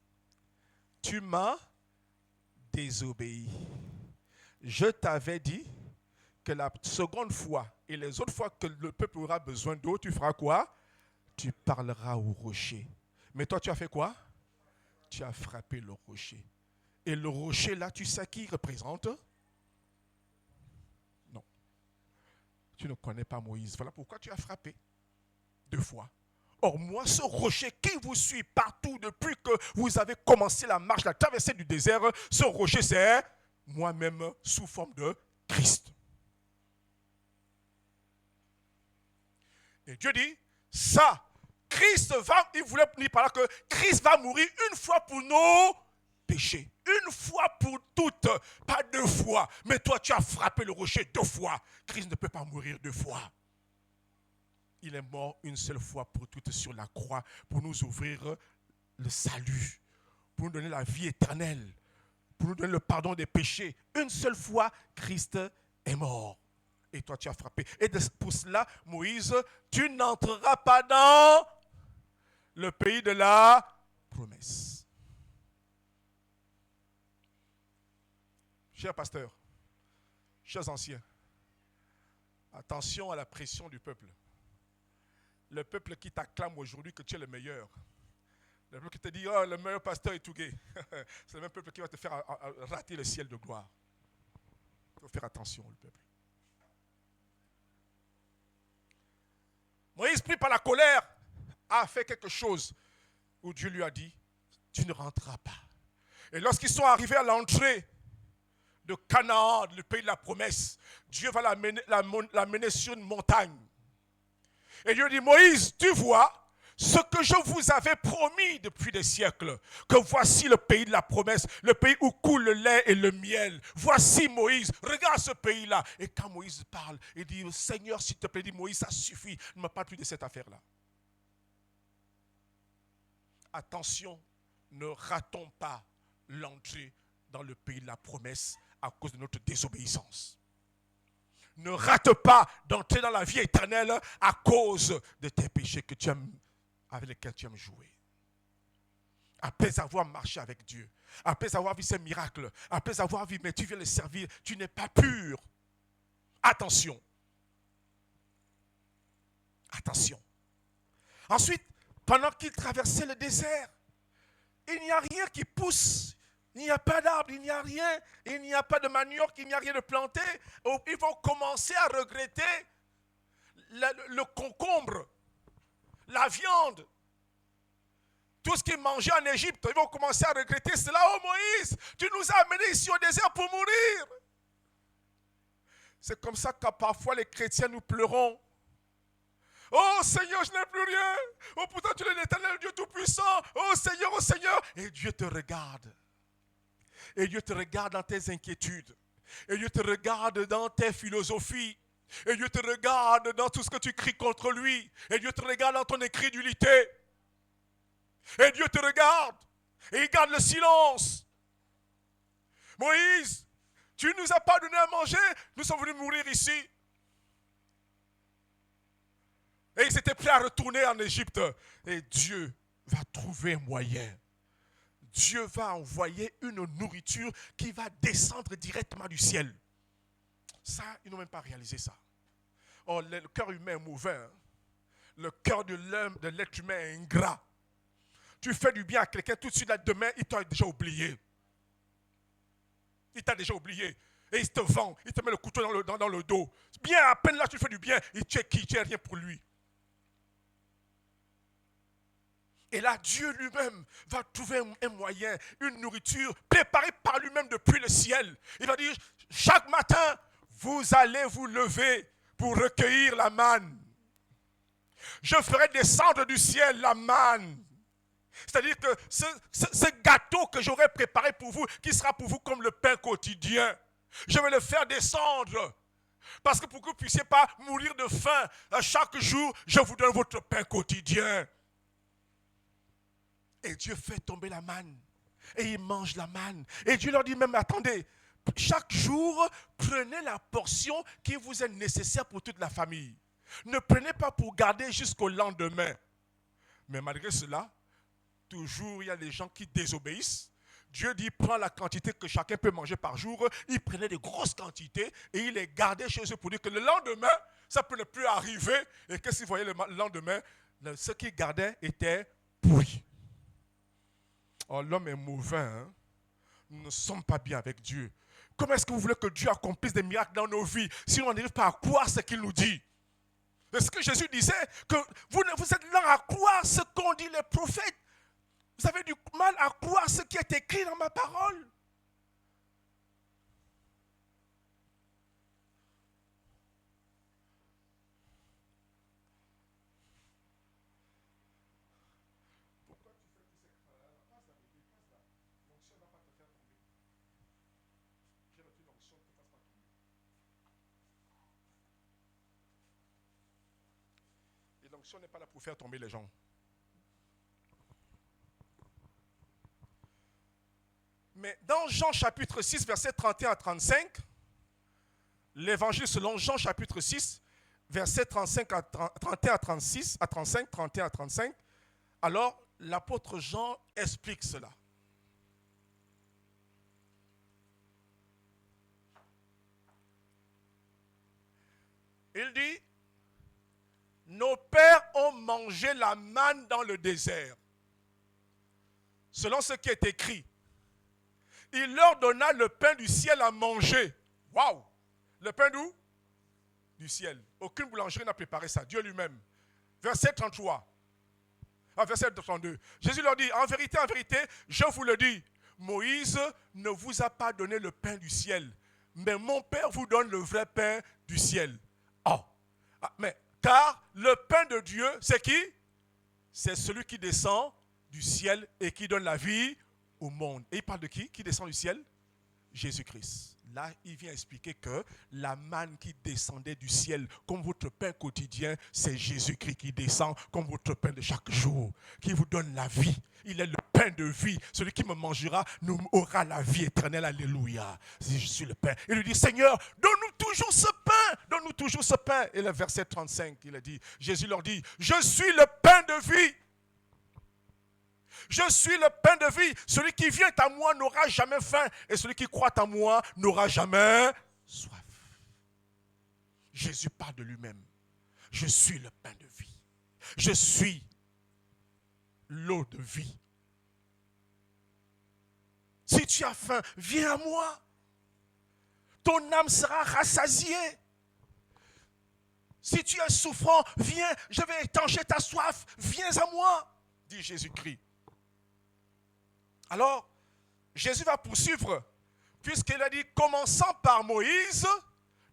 tu m'as désobéi. Je t'avais dit que la seconde fois et les autres fois que le peuple aura besoin d'eau, tu feras quoi? Tu parleras au rocher. Mais toi, tu as fait quoi? Tu as frappé le rocher. Et le rocher, là, tu sais qui il représente? Non. Tu ne connais pas Moïse. Voilà pourquoi tu as frappé 2 fois. Or, moi, ce rocher qui vous suit partout depuis que vous avez commencé la marche, la traversée du désert, ce rocher, c'est moi-même sous forme de Christ. Et Dieu dit, ça, Christ va, il voulait dire par là que Christ va mourir une fois pour nos péchés. Une fois pour toutes, pas 2 fois. Mais toi, tu as frappé le rocher 2 fois. Christ ne peut pas mourir 2 fois. Il est mort une seule fois pour toutes sur la croix, pour nous ouvrir le salut, pour nous donner la vie éternelle, pour nous donner le pardon des péchés. Une seule fois, Christ est mort. Et toi, tu as frappé. Et pour cela, Moïse, tu n'entreras pas dans le pays de la promesse. Chers pasteurs, chers anciens, attention à la pression du peuple. Le peuple qui t'acclame aujourd'hui que tu es le meilleur Le peuple qui te dit, oh, le meilleur pasteur est tout gay. C'est le même peuple qui va te faire rater le ciel de gloire. Il faut faire attention, le peuple. Moïse, pris par la colère, a fait quelque chose où Dieu lui a dit, tu ne rentreras pas. Et lorsqu'ils sont arrivés à l'entrée de Canaan, le pays de la promesse, Dieu va l'amener sur une montagne. Et Dieu dit, Moïse, tu vois ce que je vous avais promis depuis des siècles, que voici le pays de la promesse, le pays où coule le lait et le miel. Voici Moïse, regarde ce pays-là. Et quand Moïse parle, il dit, Seigneur, s'il te plaît, dit Moïse, ça suffit, ne me parle plus de cette affaire-là. Attention, ne ratons pas l'entrée dans le pays de la promesse à cause de notre désobéissance. Ne rate pas d'entrer dans la vie éternelle à cause de tes péchés que tu aimes, avec lesquels tu aimes jouer. Après avoir marché avec Dieu, après avoir vu ses miracles, après avoir vu, mais tu viens le servir, tu n'es pas pur. Attention. Attention. Ensuite, pendant qu'il traversait le désert, il n'y a rien qui pousse. Il n'y a pas d'arbre, il n'y a rien, il n'y a pas de manioc, il n'y a rien de planté. Ils vont commencer à regretter le concombre, la viande, tout ce qu'ils mangeaient en Égypte. Ils vont commencer à regretter cela. Oh Moïse, tu nous as amenés ici au désert pour mourir. C'est comme ça que parfois les chrétiens nous pleurons. Oh Seigneur, je n'ai plus rien. Oh pourtant tu es l'Éternel Dieu Tout-Puissant. Oh Seigneur. Et Dieu te regarde. Et Dieu te regarde dans tes inquiétudes. Et Dieu te regarde dans tes philosophies. Et Dieu te regarde dans tout ce que tu cries contre lui. Et Dieu te regarde dans ton incrédulité. Et Dieu te regarde. Et il garde le silence. Moïse, tu ne nous as pas donné à manger. Nous sommes venus mourir ici. Et ils étaient prêts à retourner en Égypte. Et Dieu va trouver un moyen. Dieu va envoyer une nourriture qui va descendre directement du ciel. Ça, ils n'ont même pas réalisé ça. Oh, le cœur humain est mauvais. Hein? Le cœur de l'être humain est ingrat. Tu fais du bien à quelqu'un, tout de suite, là, demain, il t'a déjà oublié. Il t'a déjà oublié. Et il te vend, il te met le couteau dans le dos. Bien, à peine là, tu fais du bien, il tue qui? Tu n'as rien pour lui. Et là, Dieu lui-même va trouver un moyen, une nourriture préparée par lui-même depuis le ciel. Il va dire, chaque matin, vous allez vous lever pour recueillir la manne. Je ferai descendre du ciel la manne. C'est-à-dire que ce gâteau que j'aurai préparé pour vous, qui sera pour vous comme le pain quotidien, je vais le faire descendre. Parce que pour que vous ne puissiez pas mourir de faim, chaque jour, je vous donne votre pain quotidien. Et Dieu fait tomber la manne. Et ils mangent la manne. Et Dieu leur dit même, attendez, chaque jour, prenez la portion qui vous est nécessaire pour toute la famille. Ne prenez pas pour garder jusqu'au lendemain. Mais malgré cela, toujours il y a des gens qui désobéissent. Dieu dit, prends la quantité que chacun peut manger par jour. Ils prenaient de grosses quantités et ils les gardaient chez eux pour dire que le lendemain, ça ne peut plus arriver. Et qu'est-ce qu'ils voyaient le lendemain? Ce qu'ils gardaient était pourri. Oh, l'homme est mauvais. Hein? Nous ne sommes pas bien avec Dieu. Comment est-ce que vous voulez que Dieu accomplisse des miracles dans nos vies si on n'arrive pas à croire ce qu'il nous dit? C'est ce que Jésus disait, que vous êtes là à croire ce qu'ont dit les prophètes. Vous avez du mal à croire ce qui est écrit dans ma parole. Pourquoi tu fais tous ces travaux-là? Passe la Bible, passe là. L'onction ne va pas te faire tomber. J'ai reçu l'onction, ne te fasse pas tomber. Et l'onction n'est pas là pour faire tomber les gens. Mais dans Jean chapitre 6, versets 31 à 35, l'évangile selon Jean chapitre 6, versets 31 à 36, à 35, 31 à 35, alors l'apôtre Jean explique cela. Il dit, nos pères ont mangé la manne dans le désert. selon ce qui est écrit. Il leur donna le pain du ciel à manger. Waouh! Le pain d'où? Du ciel. Aucune boulangerie n'a préparé ça. Dieu lui-même. Verset 33. Verset 32. Jésus leur dit, en vérité, je vous le dis, Moïse ne vous a pas donné le pain du ciel, mais mon Père vous donne le vrai pain du ciel. Oh! Mais car le pain de Dieu, c'est qui? C'est celui qui descend du ciel et qui donne la vie au monde. Et il parle de qui? Qui descend du ciel? Jésus-Christ. Là, il vient expliquer que la manne qui descendait du ciel, comme votre pain quotidien, c'est Jésus-Christ qui descend comme votre pain de chaque jour, qui vous donne la vie. Il est le pain de vie. Celui qui me mangera aura la vie éternelle. Alléluia. Je suis le pain. Il lui dit, Seigneur, donne-nous toujours ce pain. Donne-nous toujours ce pain. Et le verset 35, il a dit, Jésus leur dit, je suis le pain de vie. Je suis le pain de vie. Celui qui vient à moi n'aura jamais faim. Et celui qui croit en moi n'aura jamais soif. Jésus parle de lui-même. Je suis le pain de vie. Je suis l'eau de vie. Si tu as faim, viens à moi. Ton âme sera rassasiée. Si tu es souffrant, viens, je vais étancher ta soif. Viens à moi, dit Jésus-Christ. Alors, Jésus va poursuivre, puisqu'il a dit, commençant par Moïse,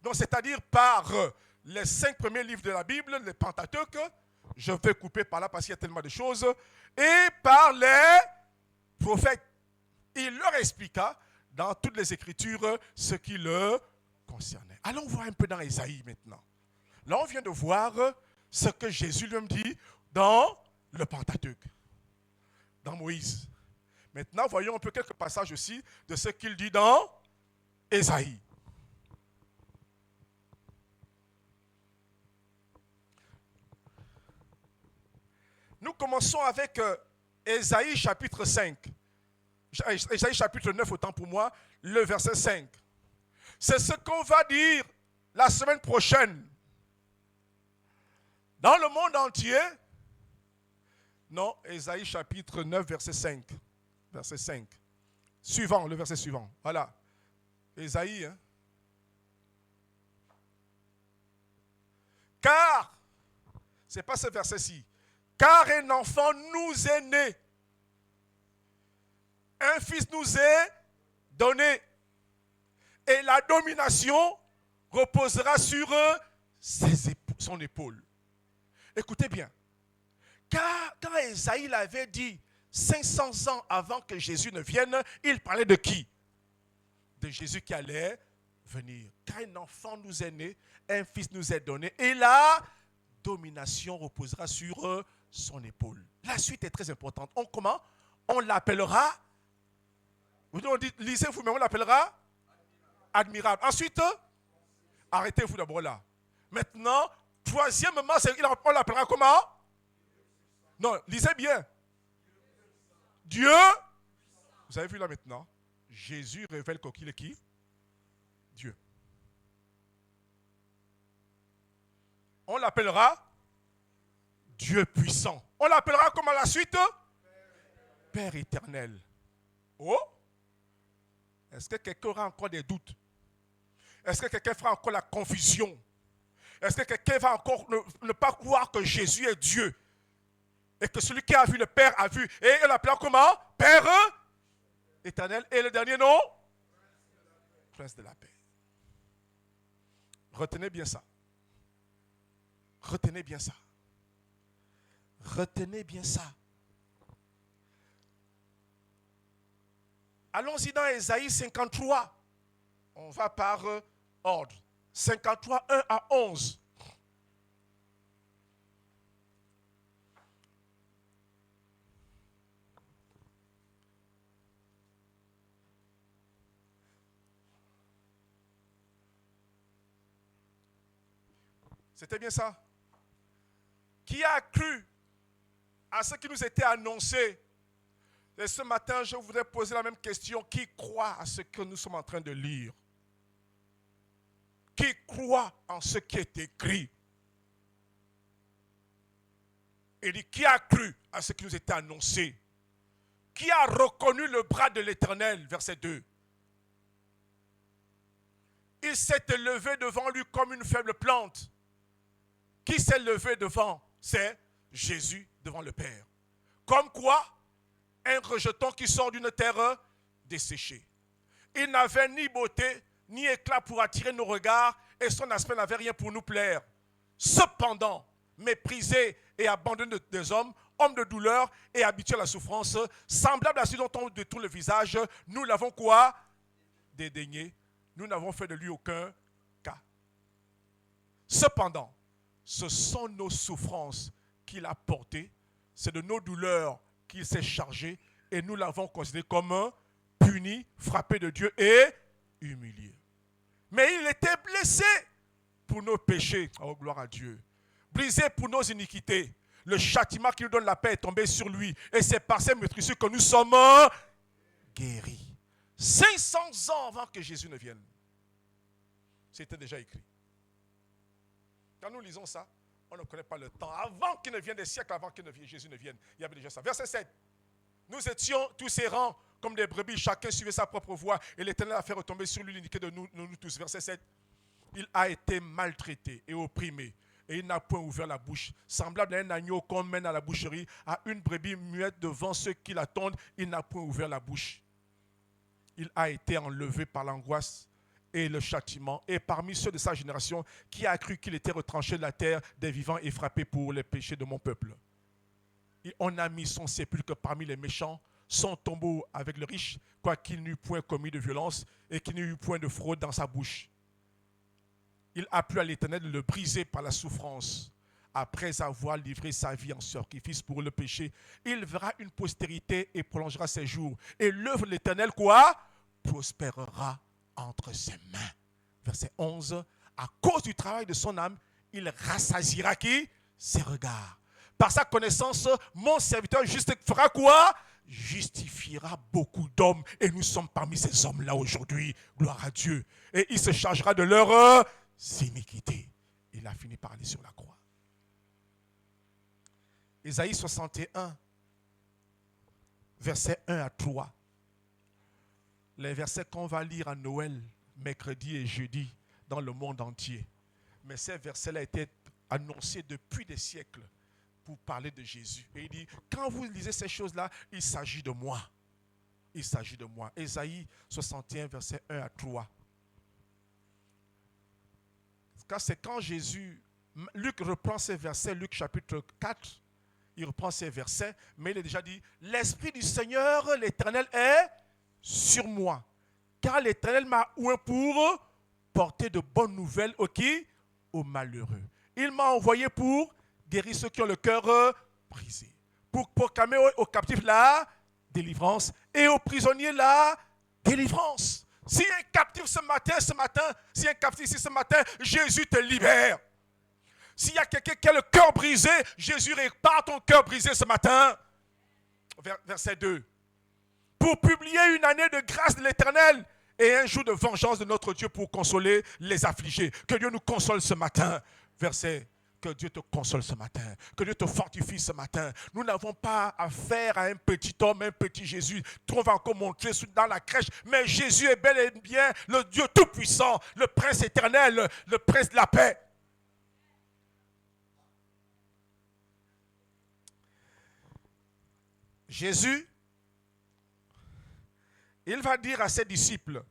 donc c'est-à-dire par les 5 premiers livres de la Bible, les Pentateuque, je vais couper par là parce qu'il y a tellement de choses, et par les prophètes. Il leur expliqua dans toutes les Écritures ce qui le concernait. Allons voir un peu dans Ésaïe maintenant. Là, on vient de voir ce que Jésus lui dit dans le Pentateuque, dans Moïse. Maintenant, voyons un peu quelques passages aussi de ce qu'il dit dans Ésaïe. Nous commençons avec Ésaïe chapitre 5. Ésaïe chapitre 9, autant pour moi, le verset 5. C'est ce qu'on va dire la semaine prochaine. Dans le monde entier. Non, Ésaïe chapitre 9, verset 5. Verset 5. Suivant, le verset suivant. Voilà. Ésaïe. Hein? Car, ce n'est pas ce verset-ci. Car un enfant nous est né. Un fils nous est donné. Et la domination reposera sur son épaule. Écoutez bien. Car quand Ésaïe l'avait dit 500 ans avant que Jésus ne vienne, il parlait de qui? De Jésus qui allait venir. Car un enfant nous est né, un fils nous est donné, et la domination reposera sur son épaule. La suite est très importante. Comment? On l'appellera, on dit, lisez-vous, mais on l'appellera admirable. Ensuite, arrêtez-vous d'abord là. Maintenant, troisièmement, on l'appellera comment? Non, lisez bien. Dieu, vous avez vu là maintenant, Jésus révèle qu'il est qui? Dieu. On l'appellera Dieu puissant. On l'appellera comment la suite? Père éternel. Oh! Est-ce que quelqu'un aura encore des doutes? Est-ce que quelqu'un fera encore la confusion? Est-ce que quelqu'un va encore ne pas croire que Jésus est Dieu? Et que celui qui a vu le Père a vu. Et il l'appelle comment? Père éternel. Et le dernier nom? Prince de la paix. Retenez bien ça. Retenez bien ça. Retenez bien ça. Allons-y dans Ésaïe 53. On va par ordre. 53, 1 à 11. C'était bien ça? Qui a cru à ce qui nous était annoncé? Et ce matin, je voudrais poser la même question. Qui croit à ce que nous sommes en train de lire? Qui croit en ce qui est écrit? Il dit, qui a cru à ce qui nous était annoncé? qui a reconnu le bras de l'Éternel, verset 2. Il s'est élevé devant lui comme une faible plante. Qui s'est levé devant? C'est Jésus devant le Père. Comme quoi, un rejeton qui sort d'une terre desséchée. Il n'avait ni beauté, ni éclat pour attirer nos regards, et son aspect n'avait rien pour nous plaire. Cependant, méprisé et abandonné des hommes, homme de douleur et habitué à la souffrance, semblable à celui dont on détourne le visage, nous l'avons quoi? Dédaigné. Nous n'avons fait de lui aucun cas. Cependant, ce sont nos souffrances qu'il a portées, c'est de nos douleurs qu'il s'est chargé, et nous l'avons considéré comme puni, frappé de Dieu et humilié. Mais il était blessé pour nos péchés, oh gloire à Dieu, brisé pour nos iniquités. Le châtiment qui nous donne la paix est tombé sur lui, et c'est par ses meurtrissures que nous sommes guéris. 500 ans avant que Jésus ne vienne, c'était déjà écrit. Quand nous lisons ça, on ne connaît pas le temps. Avant qu'il ne vienne, des siècles avant que Jésus ne vienne, il y avait déjà ça. Verset 7. Nous étions tous errants comme des brebis, chacun suivait sa propre voie, et l'Éternel a fait retomber sur lui l'iniquité de nous tous. Verset 7. Il a été maltraité et opprimé, et il n'a point ouvert la bouche. Semblable à un agneau qu'on mène à la boucherie, à une brebis muette devant ceux qui l'attendent, il n'a point ouvert la bouche. Il a été enlevé par l'angoisse et le châtiment, et parmi ceux de sa génération, qui a cru qu'il était retranché de la terre des vivants et frappé pour les péchés de mon peuple. Et on a mis son sépulcre parmi les méchants, son tombeau avec le riche, quoiqu'il n'eût point commis de violence et qu'il n'eût point de fraude dans sa bouche. Il a plu à l'Éternel de le briser par la souffrance. Après avoir livré sa vie en sacrifice pour le péché, il verra une postérité et prolongera ses jours. Et l'œuvre de l'Éternel, quoi? Prospérera entre ses mains. Verset 11. À cause du travail de son âme, il rassasiera qui? Ses regards. Par sa connaissance, mon serviteur juste fera quoi? Justifiera beaucoup d'hommes. Et nous sommes parmi ces hommes-là aujourd'hui. Gloire à Dieu. Et il se chargera de leurs iniquités. Il a fini par aller sur la croix. Ésaïe 61, versets 1 à 3. Les versets qu'on va lire à Noël, mercredi et jeudi, dans le monde entier. Mais ces versets-là étaient annoncés depuis des siècles pour parler de Jésus. Et il dit, quand vous lisez ces choses-là, il s'agit de moi. Il s'agit de moi. Ésaïe 61, versets 1 à 3. C'est quand Jésus, Luc reprend ces versets, Luc chapitre 4, il reprend ces versets, mais il a déjà dit, l'Esprit du Seigneur, l'Éternel est sur moi, car l'Éternel m'a oint pour porter de bonnes nouvelles aux malheureux. Il m'a envoyé pour guérir ceux qui ont le cœur brisé, pour proclamer aux captifs la délivrance et aux prisonniers la délivrance. Si un captif ce matin, si un captif ici ce matin, Jésus te libère. S'il y a quelqu'un qui a le cœur brisé, Jésus répare ton cœur brisé ce matin. Verset 2. Pour publier une année de grâce de l'Éternel et un jour de vengeance de notre Dieu pour consoler les affligés. Que Dieu nous console ce matin. Verset. Que Dieu te console ce matin. Que Dieu te fortifie ce matin. Nous n'avons pas affaire à un petit homme, un petit Jésus. On va encore montrer dans la crèche. Mais Jésus est bel et bien le Dieu tout-puissant, le Prince éternel, le Prince de la paix. Jésus, il va dire à ses disciples,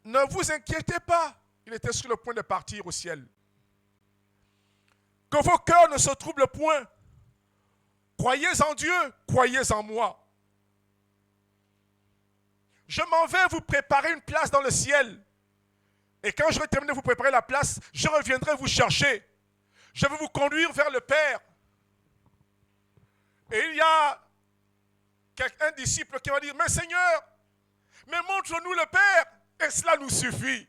ne vous inquiétez pas, il était sur le point de partir au ciel. Que vos cœurs ne se troublent point. Croyez en Dieu, croyez en moi. Je m'en vais vous préparer une place dans le ciel. Et quand j'aurai terminé de vous préparer la place, je reviendrai vous chercher. Je vais vous conduire vers le Père. Et il y a un disciple qui va dire, mais Seigneur, mais montre-nous le Père. Et cela nous suffit.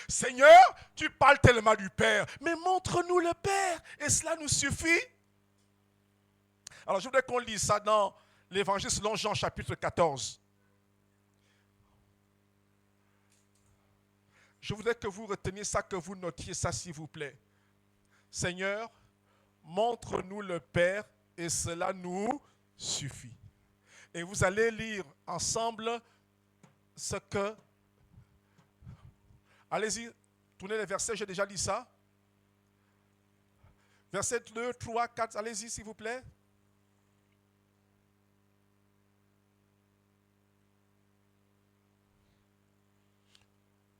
Seigneur, tu parles tellement du Père, mais montre-nous le Père. Et cela nous suffit. Alors je voudrais qu'on lise ça dans l'Évangile selon Jean chapitre 14. Je voudrais que vous reteniez ça, que vous notiez ça s'il vous plaît. Seigneur, montre-nous le Père et cela nous suffit. Et vous allez lire ensemble ce que... Allez-y, tournez les versets, j'ai déjà dit ça. Versets 2, 3, 4, allez-y s'il vous plaît.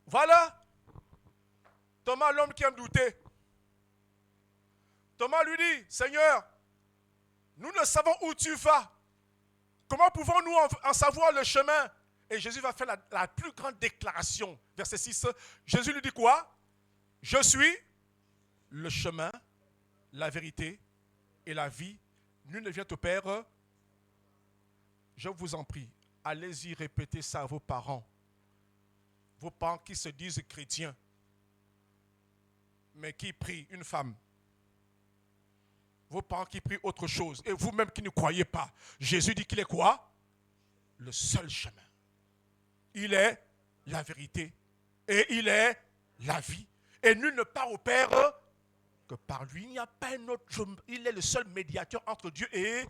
Voilà. Thomas, l'homme qui aime douter. Thomas lui dit, Seigneur, nous ne savons où tu vas. Comment pouvons-nous en savoir le chemin? Et Jésus va faire la plus grande déclaration. Verset 6. Jésus lui dit quoi? Je suis le chemin, la vérité et la vie. Nul ne vient au Père. Je vous en prie, allez-y répéter ça à vos parents. Vos parents qui se disent chrétiens, mais qui prient une femme. Vos parents qui prient autre chose. Et vous-même qui ne croyez pas. Jésus dit qu'il est quoi? Le seul chemin. Il est la vérité. Et il est la vie. Et nul ne part au Père que par lui. Il n'y a pas un autre. Il est le seul médiateur entre Dieu et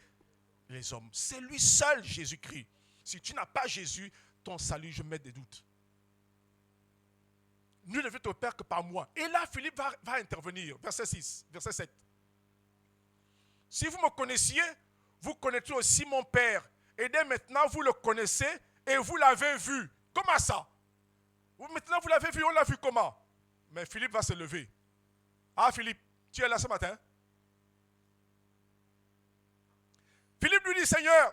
les hommes. C'est lui seul, Jésus-Christ. Si tu n'as pas Jésus, ton salut, je mets des doutes. Nul ne vient au Père que par moi. Et là, Philippe va intervenir. Verset 6, verset 7. Si vous me connaissiez, vous connaîtrez aussi mon Père. Et dès maintenant, vous le connaissez et vous l'avez vu. Comment ça? Maintenant, vous l'avez vu, on l'a vu comment? Mais Philippe va se lever. Ah, Philippe, tu es là ce matin? Philippe lui dit, Seigneur,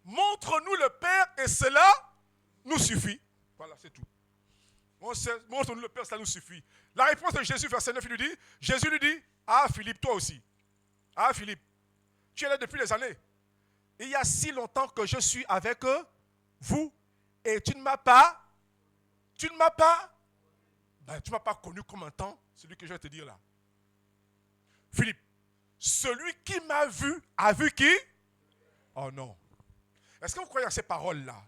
montre-nous le Père et cela nous suffit. Voilà, c'est tout. Montre-nous le Père, cela nous suffit. La réponse de Jésus, verset 9, Jésus lui dit, ah, Philippe, toi aussi. Ah Philippe, tu es là depuis des années. Il y a si longtemps que je suis avec vous et tu ne m'as pas connu comme un temps, celui que je vais te dire là. Philippe, celui qui m'a vu, a vu qui? Oh non. Est-ce que vous croyez à ces paroles-là?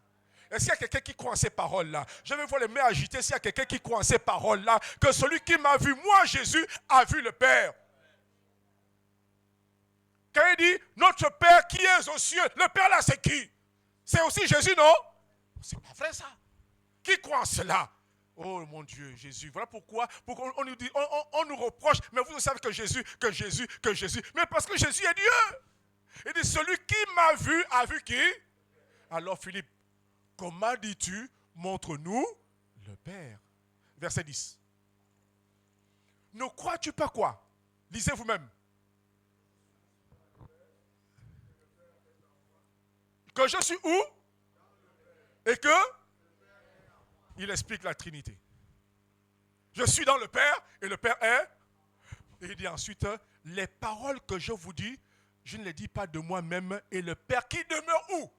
Est-ce qu'il y a quelqu'un qui croit en ces paroles-là? Je vais voir les mains agitées s'il y a quelqu'un qui croit en ces paroles-là, que celui qui m'a vu, moi Jésus, a vu le Père. Quand il dit, notre Père qui est aux cieux, le Père là c'est qui? C'est aussi Jésus, non? C'est pas vrai ça. Qui croit en cela? Oh mon Dieu, Jésus. Voilà pourquoi on nous dit, on nous reproche, mais vous savez que Jésus. Mais parce que Jésus est Dieu. Il dit, celui qui m'a vu, a vu qui? Alors Philippe, comment dis-tu, montre-nous le Père? Verset 10. Ne crois-tu pas quoi? Lisez vous-même. Que je suis où? Et que? Il explique la Trinité. Je suis dans le Père et le Père est. Et il dit ensuite, les paroles que je vous dis, je ne les dis pas de moi-même. Et le Père qui demeure où?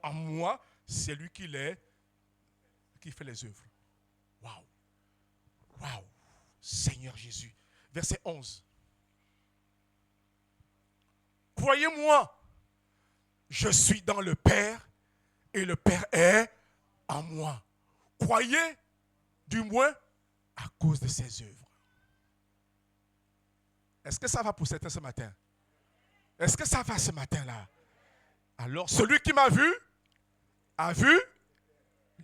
En moi, c'est lui qui l'est, qui fait les œuvres. Waouh! Waouh! Seigneur Jésus. Verset 11. Croyez-moi. Je suis dans le Père et le Père est en moi. Croyez, du moins, à cause de ses œuvres. Est-ce que ça va pour certains ce matin? Est-ce que ça va ce matin-là? Alors, celui qui m'a vu, a vu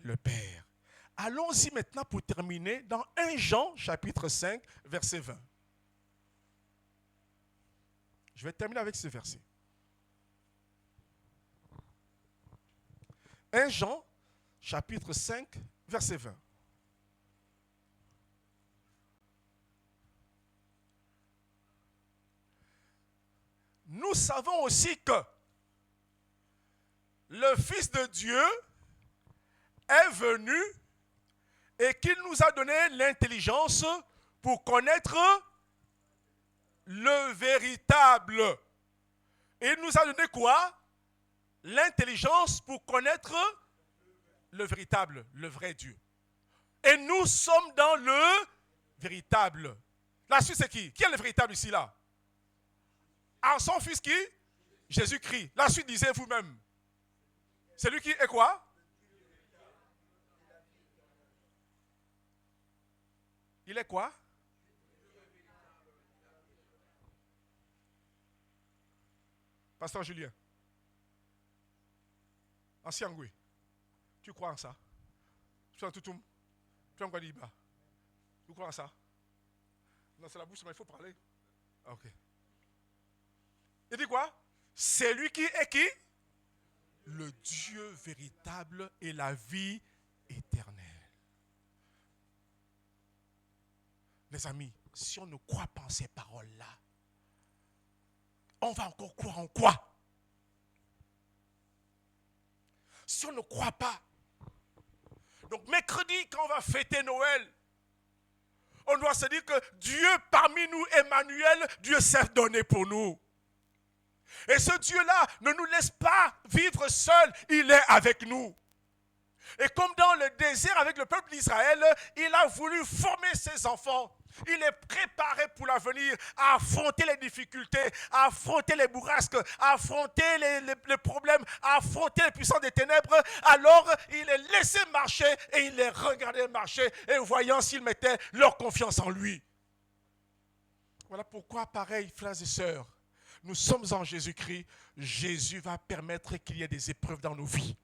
le Père. Allons-y maintenant pour terminer dans 1 Jean, chapitre 5, verset 20. Je vais terminer avec ce verset. 1 Jean, chapitre 5, verset 20. Nous savons aussi que le Fils de Dieu est venu et qu'il nous a donné l'intelligence pour connaître le véritable. Et il nous a donné quoi? L'intelligence pour connaître le véritable, le vrai Dieu. Et nous sommes dans le véritable. La suite, c'est qui? Qui est le véritable ici, là? En son fils qui? Jésus-Christ. La suite, disait vous-même. C'est lui qui est quoi? Il est quoi? Pasteur Julien. Ancien Ngoué. Tu crois en ça? Tu es Toutoum. Tu es en Guadiba. Tu crois en ça? Non, c'est la bouche, mais il faut parler. Ok. Il dit quoi? C'est lui qui est qui? Le Dieu véritable et la vie éternelle. Les amis, si on ne croit pas en ces paroles-là, on va encore croire en quoi? Si on ne croit pas. Donc mercredi, quand on va fêter Noël, on doit se dire que Dieu parmi nous, Emmanuel, Dieu s'est donné pour nous. Et ce Dieu-là ne nous laisse pas vivre seul, il est avec nous. Et comme dans le désert avec le peuple d'Israël, il a voulu former ses enfants. Il est préparé pour l'avenir à affronter les difficultés, à affronter les bourrasques, à affronter les problèmes, à affronter les puissances des ténèbres. Alors, il les laissait marcher et il les regardait marcher et voyant s'ils mettaient leur confiance en lui. Voilà pourquoi, pareil, frères et sœurs, nous sommes en Jésus-Christ. Jésus va permettre qu'il y ait des épreuves dans nos vies.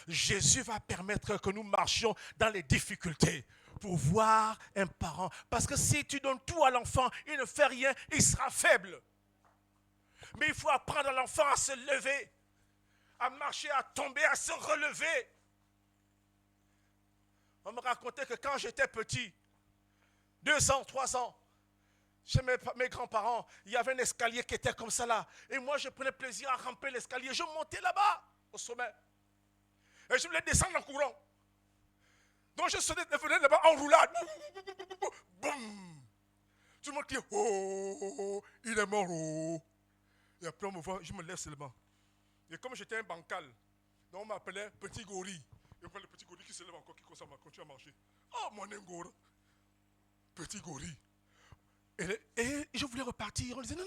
Jésus va permettre que nous marchions dans les difficultés pour voir un parent. Parce que si tu donnes tout à l'enfant, il ne fait rien, il sera faible. Mais il faut apprendre à l'enfant à se lever, à marcher, à tomber, à se relever. On me racontait que quand j'étais petit, 2 ans, 3 ans, chez mes grands-parents, il y avait un escalier qui était comme ça là. Et moi, je prenais plaisir à ramper l'escalier. Je montais là-bas, au sommet. Et je voulais descendre en courant. Donc je venais là-bas en roulade. Boum. Tout le monde dit, oh, il est mort. Oh. Et après on me voit, je me lève seulement. Et comme j'étais un bancal, donc on m'appelait Petit Gorille. Et on voit le petit gorille qui se lève encore, qui continue à marcher. Oh, mon Ngor. Petit gorille. Et je voulais repartir. On disait, non.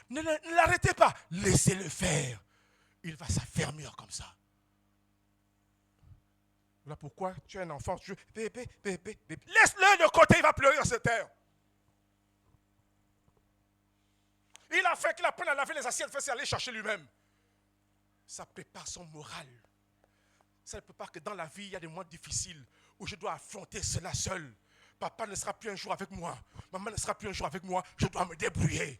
Ne l'arrêtez pas. Laissez-le faire. Il va s'affermir comme ça. Voilà pourquoi tu es un enfant, tu bébé. Laisse-le de côté, il va pleurer à cette terre. Il a fait qu'il apprenne à laver les assiettes, il faut aller chercher lui-même. Ça prépare son moral. Ça ne prépare que dans la vie, il y a des moments difficiles où je dois affronter cela seul. Papa ne sera plus un jour avec moi. Maman ne sera plus un jour avec moi. Je dois me débrouiller.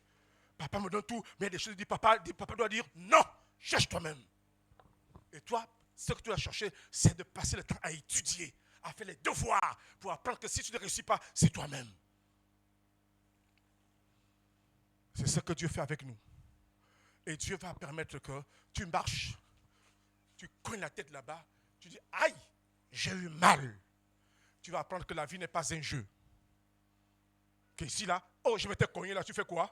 Papa me donne tout, mais il y a des choses, papa doit dire non, cherche toi-même. Et toi, ce que tu dois chercher, c'est de passer le temps à étudier, à faire les devoirs, pour apprendre que si tu ne réussis pas, c'est toi-même. C'est ce que Dieu fait avec nous. Et Dieu va permettre que tu marches, tu cognes la tête là-bas, tu dis, aïe, j'ai eu mal. Tu vas apprendre que la vie n'est pas un jeu. Qu'ici là, oh, je m'étais cogné là, tu fais quoi?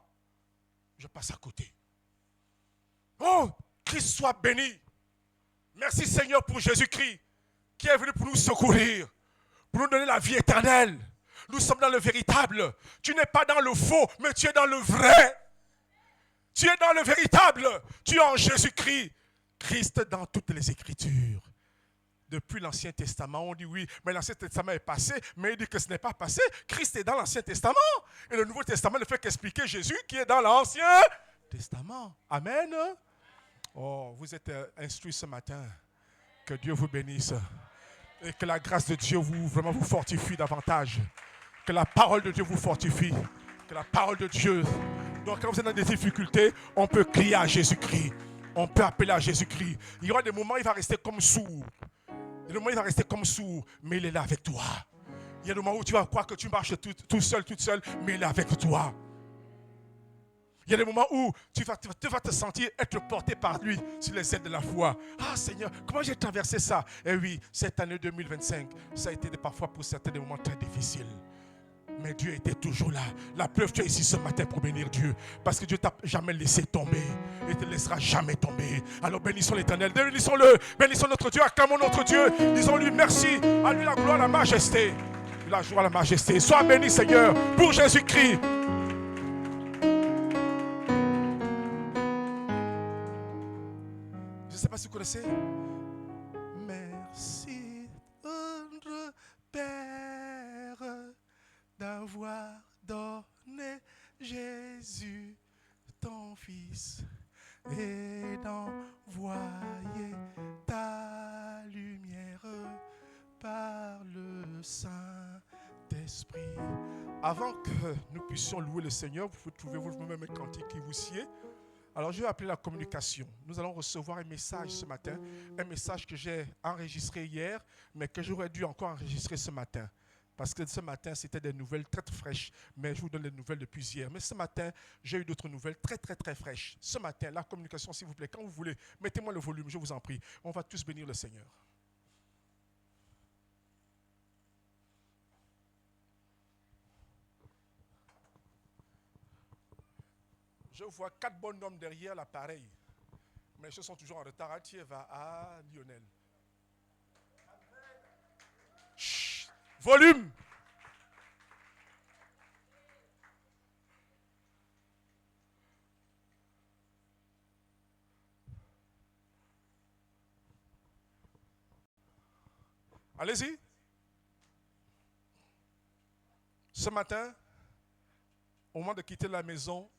Je passe à côté. Oh, Christ soit béni. Merci Seigneur pour Jésus-Christ qui est venu pour nous secourir, pour nous donner la vie éternelle. Nous sommes dans le véritable. Tu n'es pas dans le faux, mais tu es dans le vrai. Tu es dans le véritable. Tu es en Jésus-Christ. Christ dans toutes les Écritures. Depuis l'Ancien Testament, on dit oui, mais l'Ancien Testament est passé, mais il dit que ce n'est pas passé. Christ est dans l'Ancien Testament. Et le Nouveau Testament ne fait qu'expliquer Jésus qui est dans l'Ancien Testament. Amen. Oh, vous êtes instruits ce matin. Que Dieu vous bénisse. Et que la grâce de Dieu vraiment vous fortifie davantage. Que la parole de Dieu vous fortifie. Que la parole de Dieu. Donc quand vous êtes dans des difficultés, on peut crier à Jésus-Christ. On peut appeler à Jésus-Christ. Il y aura des moments où il va rester comme sourd. Il y a des moments où il va rester comme sourd, mais il est là avec toi. Il y a des moments où tu vas croire que tu marches tout seul, toute seule, mais il est avec toi. Il y a des moments où tu vas te sentir être porté par lui sur les ailes de la foi. Ah Seigneur, comment j'ai traversé ça? Et oui, cette année 2025, ça a été parfois pour certains des moments très difficiles. Mais Dieu était toujours là. La preuve, tu es ici ce matin pour bénir Dieu. Parce que Dieu ne t'a jamais laissé tomber. Il ne te laissera jamais tomber. Alors bénissons l'Éternel. Bénissons-le. Bénissons notre Dieu. Acclamons notre Dieu. Disons-lui merci. À lui la gloire, la majesté. La joie, la majesté. Sois béni Seigneur pour Jésus-Christ. Je ne sais pas si vous connaissez. Merci, tendre Père, d'avoir donné Jésus, ton Fils et d'envoyer ta lumière par le Saint-Esprit. Avant que nous puissions louer le Seigneur, vous trouvez vous-même un cantique qui vous sied. Alors je vais appeler la communication. Nous allons recevoir un message ce matin, un message que j'ai enregistré hier, mais que j'aurais dû encore enregistrer ce matin. Parce que ce matin, c'était des nouvelles très fraîches, mais je vous donne les nouvelles depuis hier. Mais ce matin, j'ai eu d'autres nouvelles très fraîches. Ce matin, la communication, s'il vous plaît, quand vous voulez, mettez-moi le volume, je vous en prie. On va tous bénir le Seigneur. Je vois 4 bonhommes derrière l'appareil, mais ils sont toujours en retard. Altieva, Lionel. Chut, volume. Allez-y. Ce matin, au moment de quitter la maison,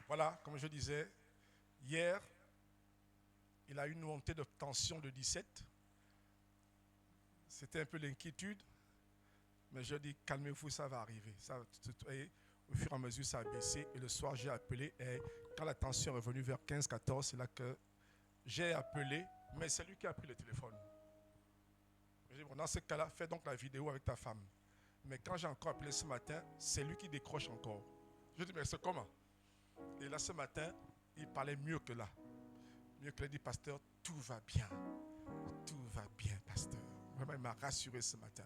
voilà, comme je disais, hier, il a eu une montée de tension de 17. C'était un peu l'inquiétude, mais je dis calmez-vous, ça va arriver. Et au fur et à mesure, ça a baissé. Et le soir, j'ai appelé. Et quand la tension est revenue vers 15-14, c'est là que j'ai appelé, mais c'est lui qui a pris le téléphone. Je dis, bon, dans ce cas-là, fais donc la vidéo avec ta femme. Mais quand j'ai encore appelé ce matin, c'est lui qui décroche encore. Je dis, mais c'est comment? Et là, ce matin, il parlait mieux que là. Mieux que là, il dit, pasteur, tout va bien. Tout va bien, pasteur. Vraiment, il m'a rassuré ce matin.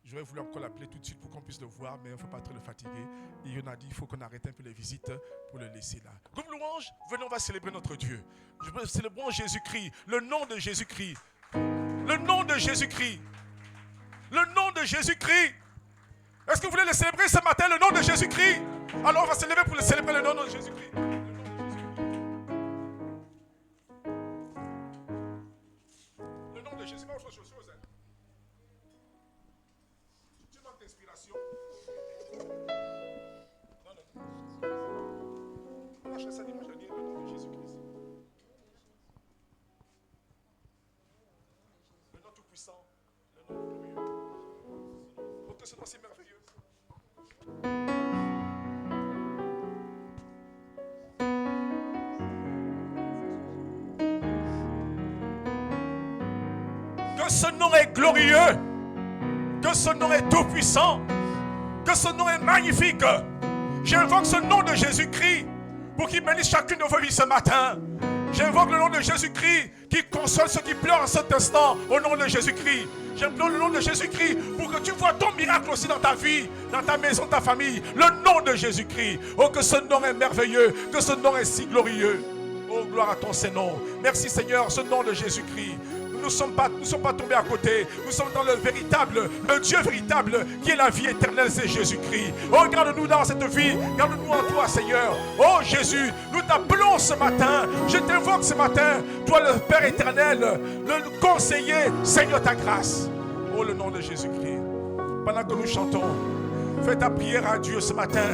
J'aurais voulu encore l'appeler tout de suite pour qu'on puisse le voir, mais il ne faut pas trop le fatiguer. Et il a dit, il faut qu'on arrête un peu les visites pour le laisser là. Comme louange, venez, on va célébrer notre Dieu. Célébrons Jésus-Christ, le nom de Jésus-Christ. Le nom de Jésus-Christ. Le nom de Jésus-Christ. Est-ce que vous voulez le célébrer ce matin, le nom de Jésus-Christ? Alors on va se lever pour le célébrer le nom de Jésus-Christ. Le nom de Jésus, pas autre chose. Hein? Tu manques d'inspiration. Non. lâche ça dimanche dernier, le nom de Jésus-Christ. Le nom tout-puissant, le nom glorieux. Oh, que ce nom si merveilleux. Que ce nom est glorieux, que ce nom est tout-puissant, que ce nom est magnifique. J'invoque ce nom de Jésus-Christ pour qu'il bénisse chacune de vos vies ce matin. J'invoque le nom de Jésus-Christ qui console ceux qui pleurent en cet instant au nom de Jésus-Christ. J'implore le nom de Jésus-Christ pour que tu vois ton miracle aussi dans ta vie, dans ta maison, ta famille. Le nom de Jésus-Christ. Oh, que ce nom est merveilleux, que ce nom est si glorieux. Oh, gloire à ton Saint-Nom. Merci Seigneur, ce nom de Jésus-Christ. Nous ne sommes pas tombés à côté. Nous sommes dans le Dieu véritable qui est la vie éternelle, c'est Jésus-Christ. Oh, garde-nous dans cette vie. Garde-nous en toi, Seigneur. Oh, Jésus, nous t'appelons ce matin. Je t'invoque ce matin. Toi, le Père éternel, le conseiller, Seigneur, ta grâce. Oh, le nom de Jésus-Christ. Pendant que nous chantons, fais ta prière à Dieu ce matin.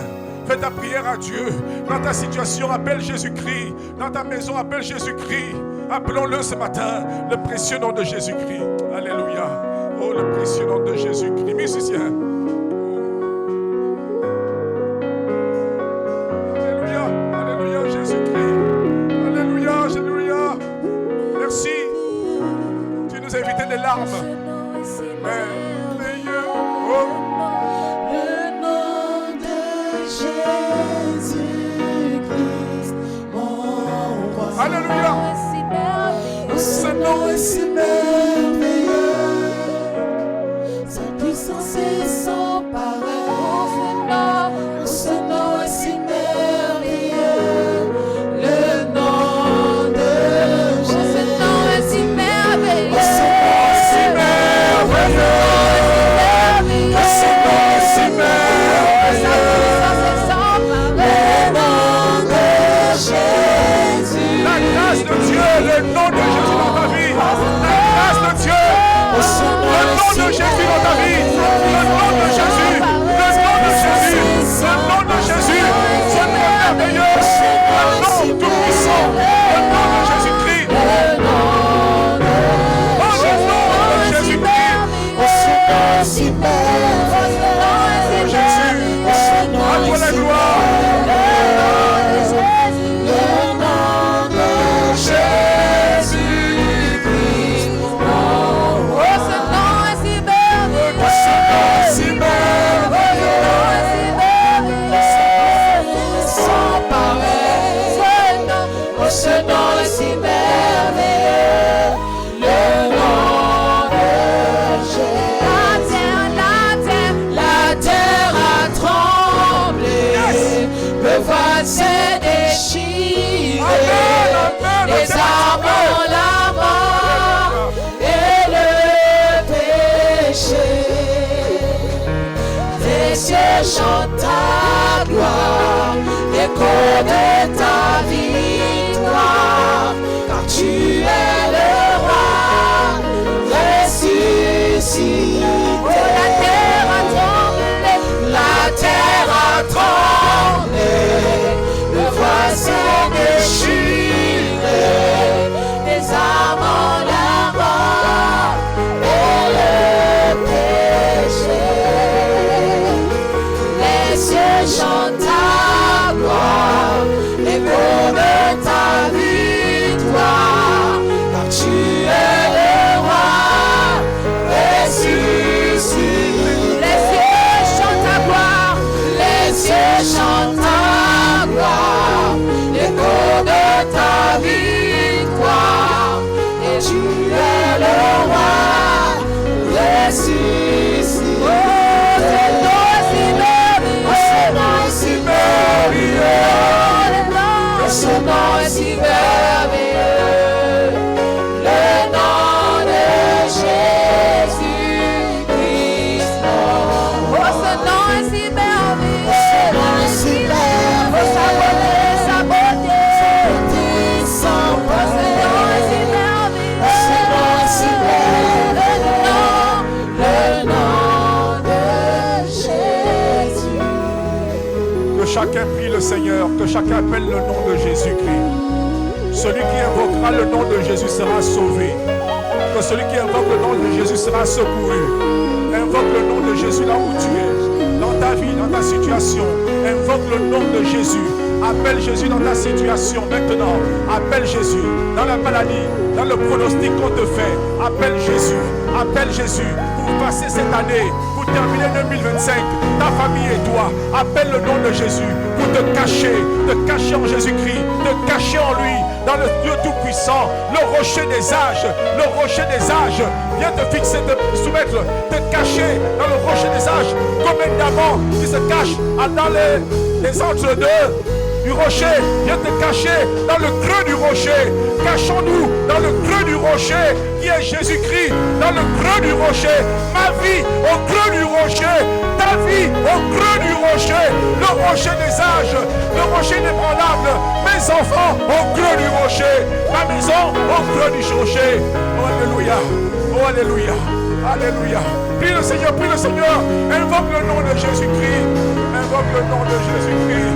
Fais ta prière à Dieu. Dans ta situation, appelle Jésus-Christ. Dans ta maison, appelle Jésus-Christ. Appelons-le ce matin, le précieux nom de Jésus-Christ. Alléluia. Oh, le précieux nom de Jésus-Christ. Musicien. Alléluia. Alléluia, Jésus-Christ. Alléluia, Alléluia. Merci. Tu nous as évité des larmes. Merveilleux. Oh. Le nom de Jésus-Christ, mon roi. Alléluia. Ce nom est si merveilleux, sa puissance est sans pareil. Ce nom est si merveilleux, le nom de Jésus. Ce nom est si merveilleux, ce nom est si merveilleux, ce nom est si merveilleux, sa puissance est sans pareil. Le nom de Jésus, la grâce de Dieu, le nom de Jésus dans ta vie, la grâce de Dieu, le nom de Jésus dans ta vie, le nom de Jésus, le nom de Jésus, le nom de Jésus, ce nom merveilleux, le nom tout-puissant, le nom de Jésus-Christ, oh, le nom de Jésus-Christ, Jésus, à toi la gloire. Ce nom est si merveilleux, le nom de Jésus. La terre a tremblé, le voile s'est déchiré, les arbres ont la mort et le péché. Les cieux chantent ta gloire, l'écho de ta victoire, car tu es le roi ressuscité. La terre a tremblé, le voile s'est déchiré, les âmes ont la mort et le péché. Les cieux chantent ta gloire, l'écho de ta victoire, car tu es le roi ressuscité. Les cieux chantent ta gloire, les cieux chantent ta gloire, l'écho de ta victoire, et tu es le roi ressuscité. Ce nom est si merveilleux, le nom de Jésus-Christ. Oh, ce nom est si merveilleux, ce nom est si merveilleux, sa beauté, sans oh, ce nom est si merveilleux, ce nom est si merveilleux, le nom de Jésus. Que chacun prie le Seigneur que chacun appelle le nom de Jésus-Christ. Celui qui invoquera le nom de Jésus sera sauvé. Que celui qui invoque le nom de Jésus sera secouru. Invoque le nom de Jésus là où tu es, dans ta vie, dans ta situation. Invoque le nom de Jésus. Appelle Jésus dans ta situation maintenant. Appelle Jésus dans la maladie, dans le pronostic qu'on te fait. Appelle Jésus. Appelle Jésus pour passer cette année, pour terminer 2025, ta famille et toi. Appelle le nom de Jésus pour te cacher en Jésus-Christ, te cacher en lui, dans le Dieu Tout-Puissant, le rocher des âges, le rocher des âges. Viens te fixer, te soumettre, te cacher dans le rocher des âges, comme un diamant qui se cache dans les entre-deux du rocher. Viens te cacher dans le creux du rocher. Cachons-nous dans le creux du rocher qui est Jésus-Christ, dans le creux du rocher. Ma vie au creux du rocher, ta vie au creux du rocher, le rocher des âges, le rocher inébranlable. Mes enfants au creux du rocher, ma maison au creux du rocher. Oh alléluia, oh alléluia, alléluia. Prie le Seigneur, invoque le nom de Jésus-Christ, invoque le nom de Jésus-Christ.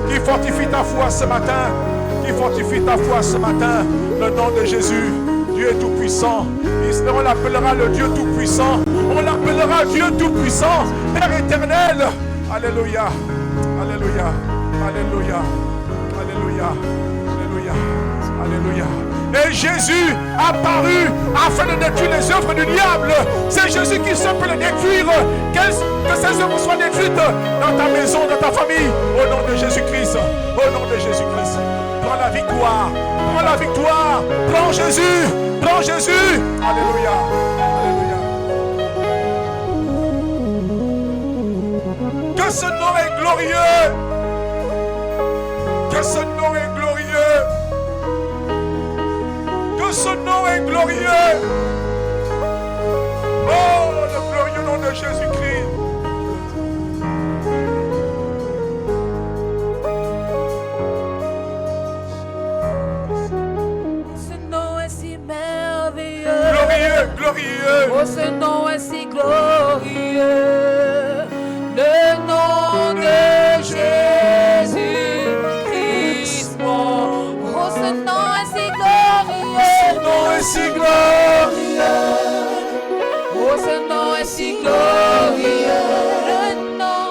Qui fortifie ta foi ce matin, qui fortifie ta foi ce matin, le nom de Jésus. Dieu est tout-puissant. On l'appellera le Dieu tout-puissant. On l'appellera Dieu tout-puissant, Père éternel. Alléluia, alléluia, alléluia, alléluia, alléluia, alléluia. Et Jésus apparu afin de détruire les œuvres du diable. C'est Jésus qui seul peut les détruire. Que ces œuvres soient détruites dans ta maison, dans ta famille. Au nom de Jésus-Christ. Au nom de Jésus-Christ. Prends la victoire. Prends la victoire. Prends Jésus. Prends Jésus. Alléluia. Alléluia. Que ce nom est glorieux. Que ce nom est glorieux. Que ce nom est glorieux. Oh, le glorieux nom de Jésus-Christ. Ce nom est si merveilleux. Glorieux, glorieux. Oh, ce nom est si glorieux. Le nom de Jésus. Si glorieux, oh ce nom est si glorieux,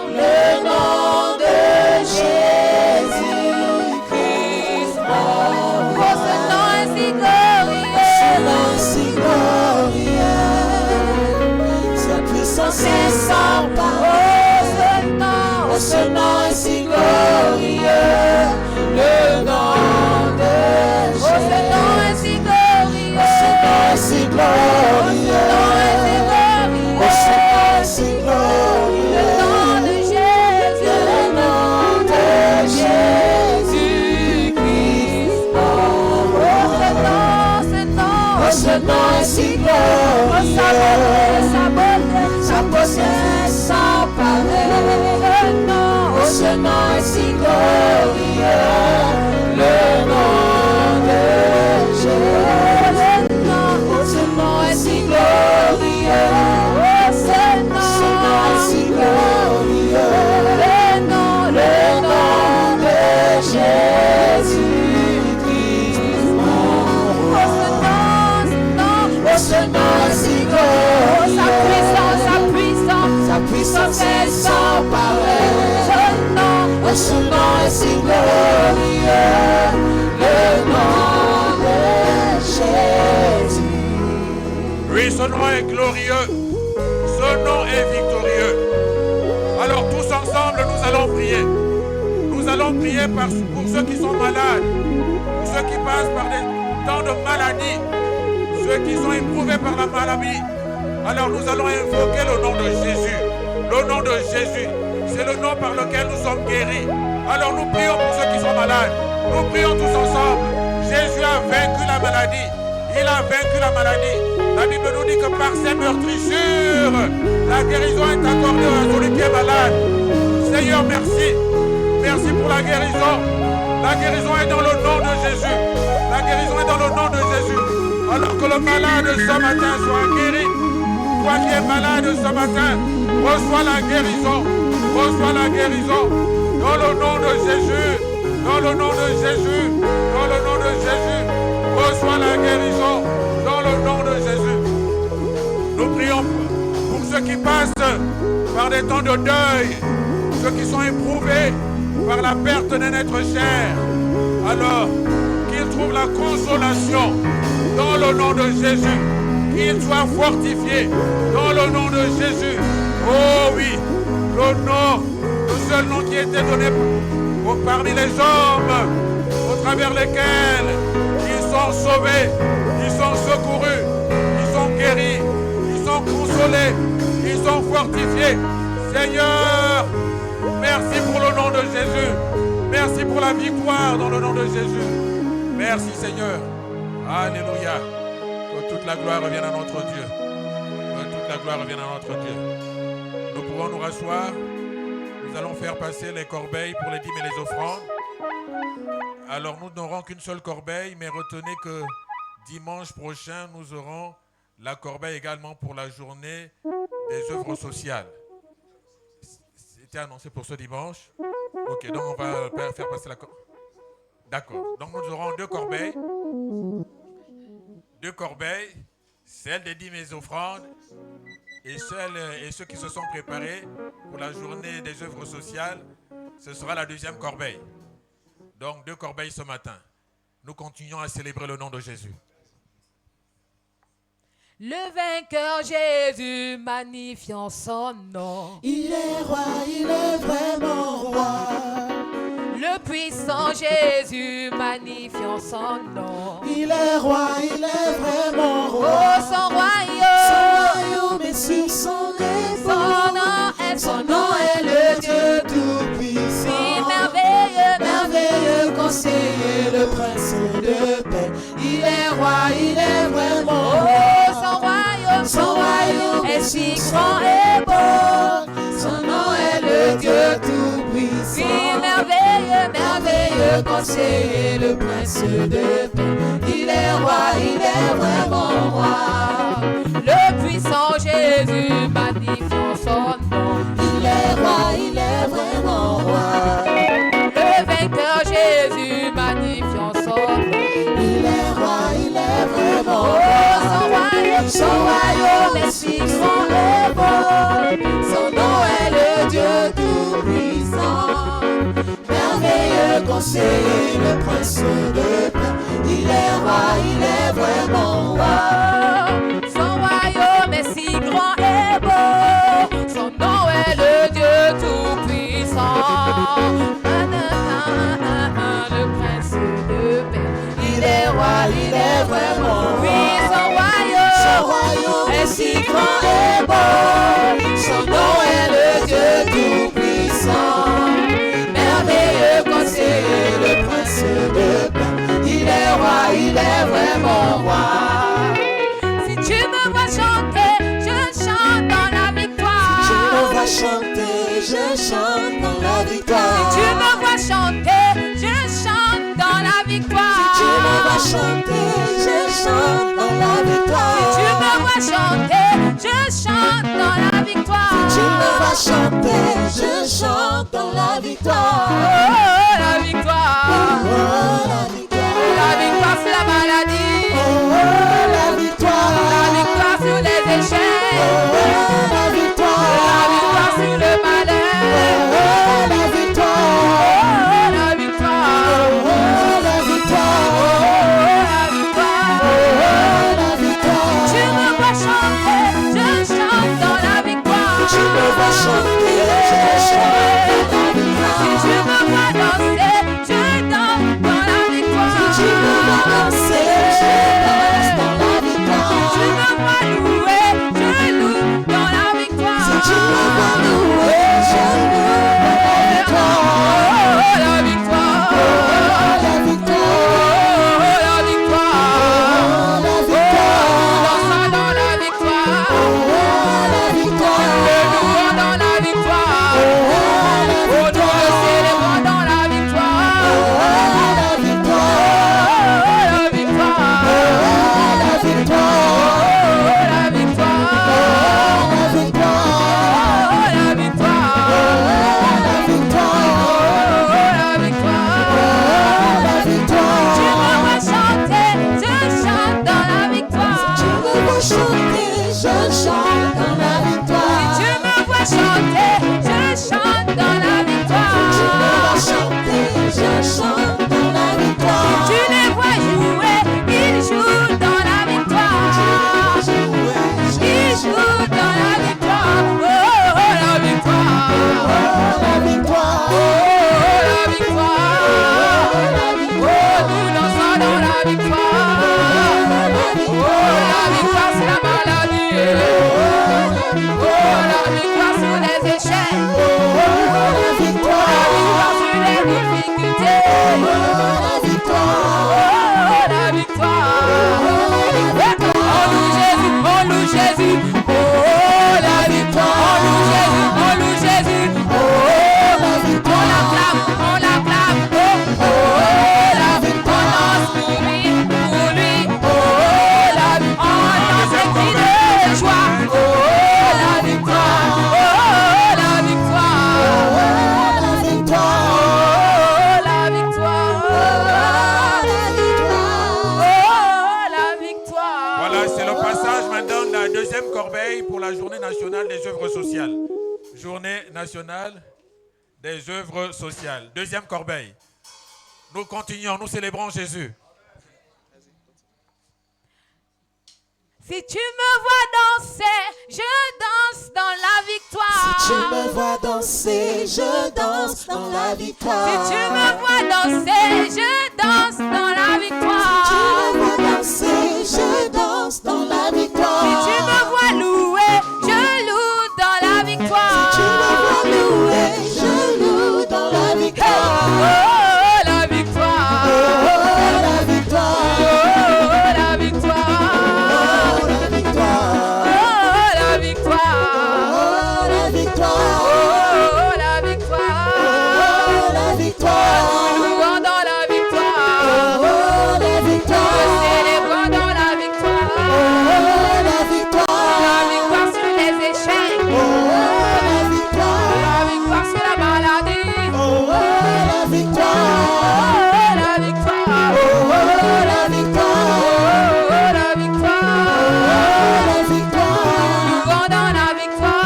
le nom de Jésus Christ, oh ce nom est si glorieux, sa puissance est sans parole, oh ce nom est si glorieux, le nom de Jésus. Si glorieux, oh Seigneur, si glorieux, le nom de Jésus, le nom de Jésus-Christ, oh ce nom est si glorieux, sa beauté est sans pareil, oh ce nom est si glorieux, le nom de Jésus. Si glorieux, oh ce nom est si glorieux, le nom de Jésus-Christ. Oh ce nom est si glorieux, sa puissance est sans pareil. Oh ce nom est si glorieux, le nom de Jésus. Oui, ce nom est glorieux, ce nom est victorieux. Alors tous ensemble, nous allons prier. Nous allons prier pour ceux qui sont malades, pour ceux qui passent par des temps de maladie, ceux qui sont éprouvés par la maladie. Alors nous allons invoquer le nom de Jésus. Le nom de Jésus, c'est le nom par lequel nous sommes guéris. Alors nous prions pour ceux qui sont malades. Nous prions tous ensemble. Jésus a vaincu la maladie. Il a vaincu la maladie. La Bible nous dit que par ses meurtrissures, la guérison est accordée à celui qui est malade. Seigneur, merci. Merci pour la guérison. La guérison est dans le nom de Jésus. La guérison est dans le nom de Jésus. Alors que le malade ce matin soit guéri. Toi qui es malade ce matin, reçois la guérison. Reçois la guérison. Dans le nom de Jésus. Dans le nom de Jésus. Dans le nom de Jésus. Reçois la guérison. Dans le nom de Jésus. Nous prions pour ceux qui passent par des temps de deuil. Ceux qui sont éprouvés par la perte d'un être cher. Alors, qu'ils trouvent la consolation dans le nom de Jésus. Qu'ils soient fortifiés dans le nom de Jésus. Oh oui, le nom, le seul nom qui a été donné parmi les hommes, au travers lesquels ils sont sauvés, ils sont secourus, ils sont guéris, ils sont consolés, ils sont fortifiés. Seigneur, merci pour le nom de Jésus. Merci pour la victoire dans le nom de Jésus. Merci Seigneur. Alléluia. Que toute la gloire revienne à notre Dieu. Que toute la gloire revienne à notre Dieu. Nous pouvons nous rasseoir. Nous allons faire passer les corbeilles pour les dîmes et les offrandes. Alors nous n'aurons qu'une seule corbeille, mais retenez que dimanche prochain, nous aurons la corbeille également pour la journée des œuvres sociales. C'était annoncé pour ce dimanche. Ok, donc on va faire passer la corbeille. D'accord. Donc nous aurons deux corbeilles. Deux corbeilles, celle des dîmes et des offrandes et ceux qui se sont préparés pour la journée des œuvres sociales, ce sera la deuxième corbeille. Donc deux corbeilles ce matin. Nous continuons à célébrer le nom de Jésus. Le vainqueur Jésus, magnifiant son nom. Il est roi, il est vraiment roi. Le puissant Jésus, magnifiant son nom. Il est roi, il est vraiment roi. Oh, son royaume est sur son épaule. Son nom est le Dieu tout-puissant. Si merveilleux, merveilleux conseiller, le prince de paix. Il est roi, il est vraiment roi. Oh, son royaume est si grand et beau. Son nom est le Dieu tout-puissant. Si merveilleux, merveilleux conseiller, le prince de paix. Il est roi, il est vraiment roi. Le puissant Jésus, magnifiant son nom. Il est roi, il est vraiment roi. Le vainqueur Jésus, magnifiant son nom. Il est roi, il est vraiment roi. Oh, son royaume est si grand et beau. Son nom est le Dieu tout-puissant. Merveilleux conseiller, le prince de paix. Il est roi, il est vraiment roi. Son royaume est si grand et beau. Son nom est le Dieu tout-puissant. Le prince de paix. Il est roi, il est vraiment roi. Oui, son royaume est si grand et beau. Son nom est le Dieu tout-puissant. Merveilleux conseiller, le prince de paix. Il est roi, il est vraiment roi. Si tu me vois chanter, je chante dans la victoire. Si tu me vois chanter, je chante dans la victoire. Si tu me vois chanter, je chante dans la victoire. Si tu me vois chanter, je chante dans la victoire. Si tu me vois chanter, je chante dans la victoire. Si tu me vois chanter, je chante dans la victoire. Oh, la victoire. Oh, la victoire. La victoire sur la maladie. Oh, la victoire. La victoire sur les échecs. Oh, la victoire. La victoire sur le malheur. Oh, la victoire. Oh, la victoire. Oh, la victoire. Oh, la victoire. Oh, la victoire. Tu me vois chanter, je chante dans la victoire. Tu me vois chanter, je chante dans la victoire. Si tu me vois danser, je danse dans la victoire. Si tu me vois danser, je danse dans la victoire. Si tu me vois louer, je loue dans la victoire. Si tu me vois louer, je loue dans la victoire. Oh, la victoire. Oh, la victoire. Oh, la victoire. Oh, la victoire. Dansons dans la victoire. Oh, la victoire. Le louons dans la victoire. chanter, je chante dans la victoire. Si tu me vois chanter, je chante dans la victoire. Si tu me vois chanter, je chante dans la victoire. Si tu les vois jouer, ils jouent dans la victoire. Ils jouent dans la victoire. Oh, la victoire. Oh, la victoire. Oh, la victoire. Oh, nous dansons dans la victoire. Oh, la victoire sur la maladie. Oh, la victoire sur les échecs. Oh, la victoire. La victoire sur les difficultés. Oh, la victoire. Oh, la victoire. On loue Jésus, on loue Jésus. Oh, la victoire. On loue Jésus, on loue Jésus. Oh, La victoire. on l'acclame, on l'acclame. Oh, la victoire. On danse pour lui, pour lui. Oh, la victoire. On danse et crie de joie. Oh, la victoire. Oh, la victoire. La victoire. Oh, la victoire. Oh, la victoire. Voilà, c'est le passage maintenant de la deuxième corbeille pour la journée nationale des œuvres sociales. Journée nationale des œuvres sociales. Deuxième corbeille. Nous continuons, nous célébrons Jésus. Si tu me vois danser, je danse dans la victoire. Si tu me vois danser, je danse dans la victoire. Si tu me vois danser, je danse dans la victoire. Si tu me vois danser, je danse dans la victoire. Si tu me vois louer, je loue dans la victoire. Si tu me vois louer, je loue dans la victoire. Oh, la victoire. Oh, la victoire. Oh, la victoire. Oh, la victoire. Oh, la victoire. Oh, la victoire. Oh, la victoire. Oh, la victoire. Nous louons dans la victoire. Oh, la victoire. Nous célébrons dans la victoire. Oh, la victoire. La victoire sur les échecs. Oh, la victoire. La victoire sur la maladie. Oh, la victoire. Oh, la victoire. Oh, la victoire. Oh, la victoire. La victoire. Nous louons dans la victoire.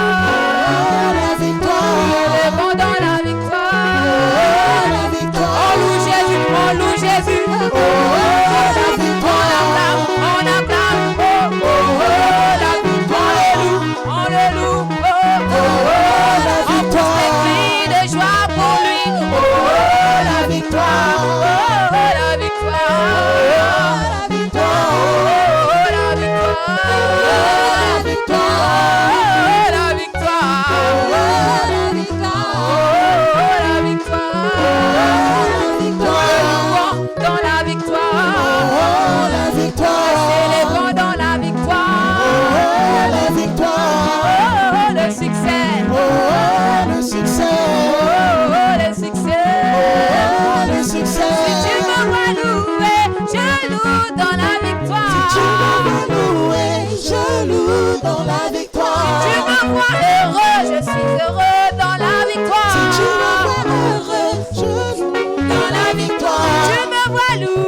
La victoire. Nous célébrons dans la victoire. La victoire. On loue Jésus, on loue Jésus. La victoire. On acclame, on acclame. Oh, oh, oh, la victoire. On le loue, oh, oh, oh. La On pousse victoire. des cris de joie pour lui. Oh, la victoire. Oh, la victoire. La victoire. Oh, la victoire. La victoire. Oh, la victoire. La victoire. Dans la victoire. Oh, la victoire. Célébrons dans la victoire. Oh, la victoire. Oh, le succès. Oh, le succès. Oh, le succès. Oh, le succès. Si tu me vois louer, je loue dans la victoire. Tu me vois louer, je loue dans la victoire. Tu me vois heureux, je suis heureux dans la victoire. Si tu me vois heureux, je loue dans la victoire. Tu me vois louer,